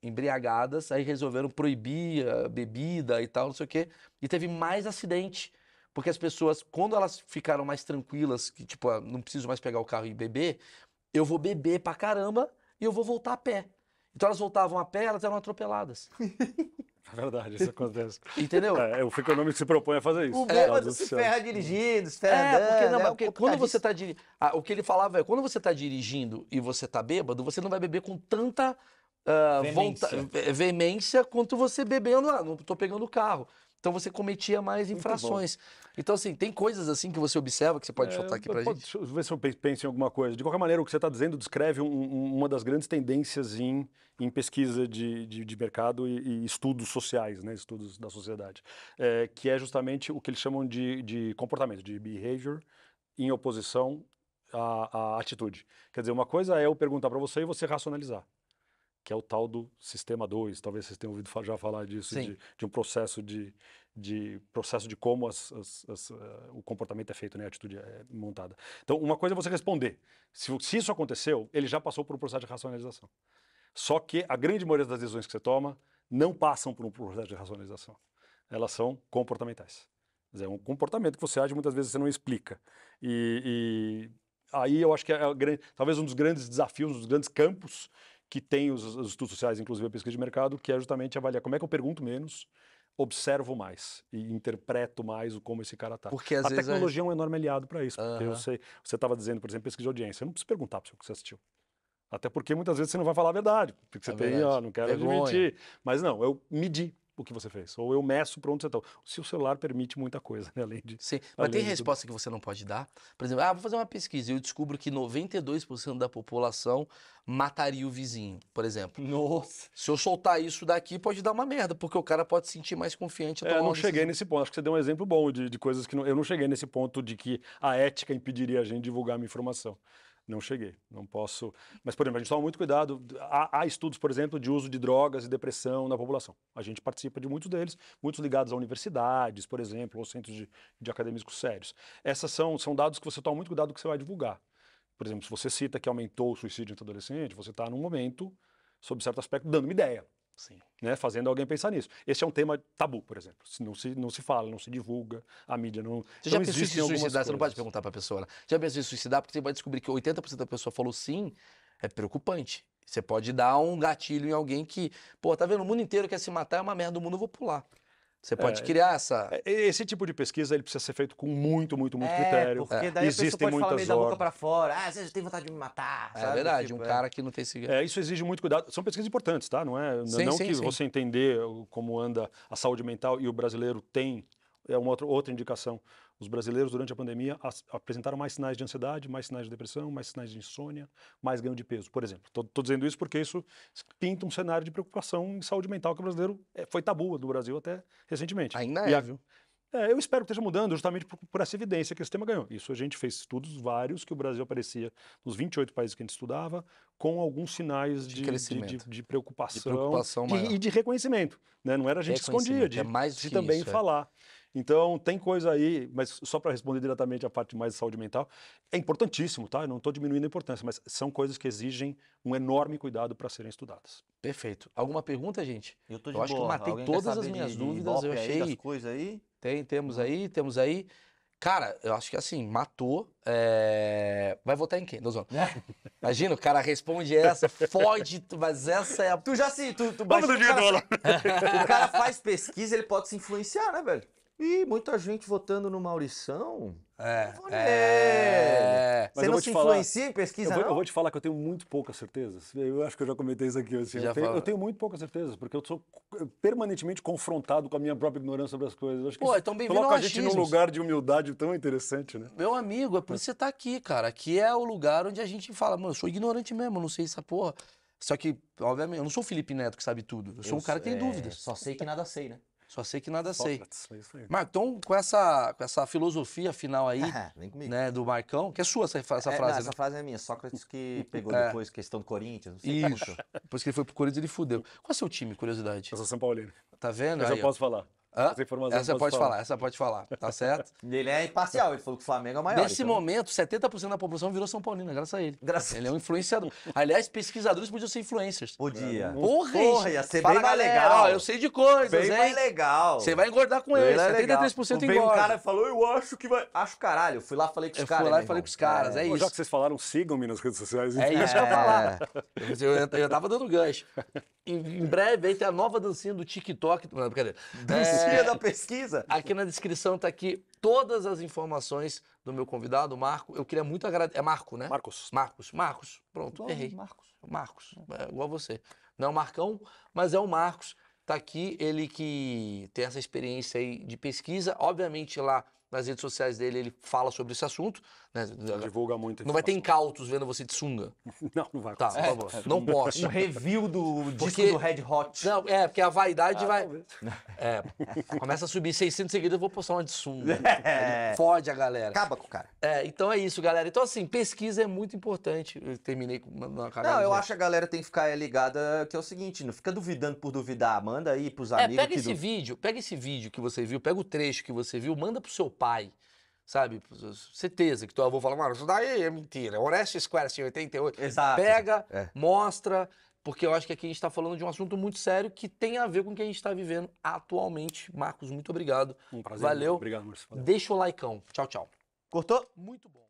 Speaker 2: embriagadas, aí resolveram proibir a bebida e tal, não sei o quê, e teve mais acidente, porque as pessoas, quando elas ficaram mais tranquilas, que tipo, não preciso mais pegar o carro e beber, eu vou beber pra caramba e eu vou voltar a pé. Então elas voltavam a pé, elas eram atropeladas.
Speaker 4: É verdade, isso acontece.
Speaker 2: Entendeu?
Speaker 4: O Freakonomics se propõe a fazer isso.
Speaker 3: O bêbado se ferra dirigindo, se ferra andando.
Speaker 2: Porque quando você tá dirigindo... o que ele falava é, quando você tá dirigindo e você tá bêbado, você não vai beber com tanta veemência quanto você bebendo, não tô pegando o carro. Então você cometia mais infrações. Então, assim, tem coisas assim que você observa que você pode soltar aqui pra gente?
Speaker 1: Deixa eu ver se eu penso em alguma coisa. De qualquer maneira, o que você está dizendo descreve uma das grandes tendências em pesquisa de mercado e estudos sociais, né, estudos da sociedade, que é justamente o que eles chamam de comportamento, de behavior, em oposição à atitude. Quer dizer, uma coisa é eu perguntar para você e você racionalizar, que é o tal do sistema 2, talvez vocês tenham ouvido já falar disso, de um processo processo de como o comportamento é feito, né, a atitude é montada. Então, uma coisa é você responder. Se isso aconteceu, ele já passou por um processo de racionalização. Só que a grande maioria das decisões que você toma não passam por um processo de racionalização. Elas são comportamentais. Quer dizer, é um comportamento que você age, muitas vezes você não explica. E aí eu acho que talvez um dos grandes desafios, um dos grandes campos que tem os estudos sociais, inclusive a pesquisa de mercado, que é justamente avaliar como é que eu pergunto menos, observo mais e interpreto mais como esse cara está.
Speaker 2: Porque às
Speaker 1: a
Speaker 2: vezes
Speaker 1: tecnologia é um enorme aliado para isso. Porque
Speaker 2: Aham.
Speaker 1: você estava dizendo, por exemplo, pesquisa de audiência. Eu não preciso perguntar para o que você assistiu. Até porque muitas vezes você não vai falar a verdade. Porque você
Speaker 2: É
Speaker 1: tem,
Speaker 2: verdade.
Speaker 1: não quero
Speaker 2: Vergonha.
Speaker 1: admitir. Mas não, eu medi o que você fez. Ou eu meço para onde você está. Se o celular permite muita coisa, né? Além de...
Speaker 2: Sim, mas tem
Speaker 1: além de
Speaker 2: resposta que você não pode dar? Por exemplo, vou fazer uma pesquisa e eu descubro que 92% da população mataria o vizinho, por exemplo.
Speaker 3: Nossa.
Speaker 2: Se eu soltar isso daqui, pode dar uma merda, porque o cara pode se sentir mais confiante a tomar
Speaker 1: Eu não
Speaker 2: uma
Speaker 1: cheguei
Speaker 2: decisão.
Speaker 1: nesse ponto. Acho que você deu um exemplo bom de coisas que eu não cheguei nesse ponto de que a ética impediria a gente divulgar a minha informação. Não cheguei, não posso. Mas, por exemplo, a gente toma muito cuidado. Há estudos, por exemplo, de uso de drogas e depressão na população. A gente participa de muitos deles, muitos ligados a universidades, por exemplo, ou centros de acadêmicos sérios. Essas são dados que você toma muito cuidado do que você vai divulgar. Por exemplo, se você cita que aumentou o suicídio entre adolescente, você está num momento, sob certo aspecto, dando uma ideia.
Speaker 2: Sim.
Speaker 1: Né, fazendo alguém pensar nisso. Esse é um tema tabu, por exemplo. Não se fala, não se divulga, a mídia não.
Speaker 2: Você já
Speaker 1: então
Speaker 2: pensou em se
Speaker 1: existem algumas
Speaker 2: suicidar? Você não pode
Speaker 1: coisas.
Speaker 2: perguntar pra pessoa, né? Já pensou em suicidar? Porque você vai descobrir que 80% da pessoa falou sim, é preocupante. Você pode dar um gatilho em alguém que, pô, tá vendo? O mundo inteiro quer se matar, é uma merda do mundo, eu vou pular. Você pode criar essa...
Speaker 1: Esse tipo de pesquisa ele precisa ser feito com muito critério.
Speaker 3: Porque daí a pessoa
Speaker 1: Existem
Speaker 3: pode falar meio
Speaker 1: muitas
Speaker 3: da boca
Speaker 1: ordens.
Speaker 3: pra fora. Ah, você tem vontade de me matar,
Speaker 2: É
Speaker 3: sabe?
Speaker 2: verdade,
Speaker 3: Tipo,
Speaker 2: um cara que não tem cigarro.
Speaker 1: Isso exige muito cuidado. São pesquisas importantes, tá? Não é
Speaker 2: Sim,
Speaker 1: não
Speaker 2: sim,
Speaker 1: que
Speaker 2: sim.
Speaker 1: você entender como anda a saúde mental e o brasileiro tem uma outra indicação. Os brasileiros durante a pandemia apresentaram mais sinais de ansiedade, mais sinais de depressão, mais sinais de insônia, mais ganho de peso, por exemplo. Estou dizendo isso porque isso pinta um cenário de preocupação em saúde mental que o brasileiro foi tabu do Brasil até recentemente.
Speaker 2: Ainda
Speaker 1: E
Speaker 2: é, viu?
Speaker 1: Eu espero que esteja mudando justamente por essa evidência que esse tema ganhou. Isso a gente fez estudos vários que o Brasil aparecia nos 28 países que a gente estudava com alguns sinais
Speaker 2: De crescimento.
Speaker 1: de preocupação,
Speaker 2: De preocupação maior.
Speaker 1: e de reconhecimento. Né? Não era a gente que escondia,
Speaker 2: Reconhecimento, é mais do
Speaker 1: de
Speaker 2: que
Speaker 1: também
Speaker 2: isso, é.
Speaker 1: falar. Então, tem coisa aí, mas só para responder diretamente a parte mais de saúde mental, é importantíssimo, tá? Eu não estou diminuindo a importância, mas são coisas que exigem um enorme cuidado para serem estudadas.
Speaker 2: Perfeito. Alguma pergunta, gente?
Speaker 3: Eu tô de
Speaker 2: Eu acho que eu
Speaker 3: boa.
Speaker 2: matei
Speaker 3: Alguém quer
Speaker 2: todas as
Speaker 3: saber
Speaker 2: minhas
Speaker 3: de
Speaker 2: dúvidas,
Speaker 3: Ibope
Speaker 2: eu
Speaker 3: aí,
Speaker 2: achei...
Speaker 3: das coisas aí?
Speaker 2: Temos aí. Cara, eu acho que assim, matou. Vai votar em quem? Tô zoando. Imagina, o cara responde essa, fode, mas essa é a.
Speaker 3: Tu já se. Tu
Speaker 1: Vamos do dia dólar.
Speaker 3: o cara faz pesquisa, ele pode se influenciar, né, velho? Ih, muita gente votando no Maurição. Vou nele.
Speaker 1: Mas
Speaker 3: Você
Speaker 1: eu
Speaker 3: não
Speaker 1: vou
Speaker 3: se
Speaker 1: te falar-
Speaker 3: influencia em pesquisa,
Speaker 1: Eu
Speaker 3: não?
Speaker 1: vou te falar que eu tenho muito poucas certezas. Eu acho que eu já comentei isso aqui. Assim,
Speaker 2: Já falou.
Speaker 1: eu tenho muito poucas certezas, porque eu sou permanentemente confrontado com a minha própria ignorância sobre as coisas. Eu acho que
Speaker 2: Pô,
Speaker 1: isso
Speaker 2: então bem-vindo
Speaker 1: coloca
Speaker 2: ao
Speaker 1: a gente num
Speaker 2: achismos.
Speaker 1: lugar de humildade tão interessante, né?
Speaker 2: Meu amigo, é por isso que você tá aqui, cara. Aqui é o lugar onde a gente fala, mano, eu sou ignorante mesmo, eu não sei essa porra. Só que, obviamente, eu não sou o Felipe Neto que sabe tudo. Eu sou um cara que tem dúvidas.
Speaker 3: Só sei que nada sei, né?
Speaker 2: Só sei que nada sei.
Speaker 1: Sócrates, é isso aí.
Speaker 2: Marco, então, com essa filosofia final aí,
Speaker 3: Vem comigo.
Speaker 2: né, do Marcão, que é sua essa frase,
Speaker 3: Não,
Speaker 2: né?
Speaker 3: essa frase é minha. Sócrates que pegou depois questão do Corinthians. Não sei quem
Speaker 2: Isso.
Speaker 3: puxou.
Speaker 2: Depois que ele foi pro Corinthians, ele fudeu. Qual é o seu time, curiosidade?
Speaker 1: Eu sou São Paulino.
Speaker 2: Tá vendo?
Speaker 1: Essa
Speaker 2: Aí,
Speaker 1: eu
Speaker 2: ó.
Speaker 1: posso falar.
Speaker 2: Hã?
Speaker 1: Essa informação
Speaker 2: Essa
Speaker 1: eu posso
Speaker 2: pode falar, essa pode falar, tá certo?
Speaker 3: Ele é imparcial, ele falou que o Flamengo é o maior.
Speaker 2: Nesse
Speaker 3: então-
Speaker 2: momento, 70% da população virou São Paulina, graças a ele.
Speaker 3: Graças
Speaker 2: Ele é um influenciador. Aliás, pesquisadores podiam ser influencers.
Speaker 3: Podia.
Speaker 2: Porra,
Speaker 3: ia ser
Speaker 2: fala,
Speaker 3: bem mais
Speaker 2: galera,
Speaker 3: legal.
Speaker 2: ó, eu sei de coisas,
Speaker 3: Bem
Speaker 2: hein?
Speaker 3: mais legal.
Speaker 2: Você vai engordar com ele,
Speaker 3: Bem mais legal.
Speaker 2: 73%
Speaker 3: Veio um
Speaker 2: engorda.
Speaker 3: cara e falou, eu acho que vai... Acho caralho. Eu fui lá, falei com os
Speaker 2: Eu
Speaker 3: caras.
Speaker 2: fui lá
Speaker 3: meu
Speaker 2: e falei
Speaker 3: irmão.
Speaker 2: com os caras, é
Speaker 1: Pô, já
Speaker 2: isso.
Speaker 1: que vocês falaram, sigam-me nas redes sociais.
Speaker 2: É
Speaker 1: enfim.
Speaker 2: isso que eu ia falar. Eu tava dando gancho. Em breve aí tem a nova dancinha do TikTok. Não, brincadeira.
Speaker 3: Dancinha da pesquisa.
Speaker 2: Aqui na descrição tá aqui todas as informações do meu convidado, Marco. Eu queria muito agradecer. É Marco, né? Marcos. Pronto, errei. Marcos. É igual você. Não é o Marcão, mas é o Marcos. tá aqui, ele que tem essa experiência aí de pesquisa, obviamente lá nas redes sociais dele ele fala sobre esse assunto, né?
Speaker 4: Divulga muito.
Speaker 2: Não vai ter incautos vendo você de sunga.
Speaker 4: Não vai
Speaker 2: Tá,
Speaker 4: acontecer.
Speaker 2: por favor. Não posso.
Speaker 3: Um review do disco
Speaker 2: Porque-
Speaker 3: do Red Hot.
Speaker 2: Não, porque a vaidade vai...
Speaker 4: talvez.
Speaker 2: Começa a subir 600 seguidores, eu vou postar uma de sunga.
Speaker 3: É.
Speaker 2: Fode a galera.
Speaker 3: Acaba com o cara.
Speaker 2: Então é isso, galera. Então, assim, pesquisa é muito importante. Eu terminei com uma cagada.
Speaker 3: Não, eu acho que a galera tem que ficar ligada, que é o seguinte, não fica duvidando por duvidar, manda aí pros amigos
Speaker 2: pega
Speaker 3: que
Speaker 2: pega esse vídeo que você viu, pega o trecho que você viu, manda pro seu pai, sabe? Certeza que teu avô fala, mano, isso daí é mentira, Orestes Quercy 88.
Speaker 3: Exato.
Speaker 2: Pega,
Speaker 3: É.
Speaker 2: mostra, porque eu acho que aqui a gente tá falando de um assunto muito sério que tem a ver com o que a gente tá vivendo atualmente. Marcos, muito obrigado.
Speaker 4: Um prazer.
Speaker 2: Valeu.
Speaker 4: Obrigado, Márcio. Valeu.
Speaker 2: Deixa o likeão. Tchau, tchau.
Speaker 3: Cortou?
Speaker 2: Muito bom.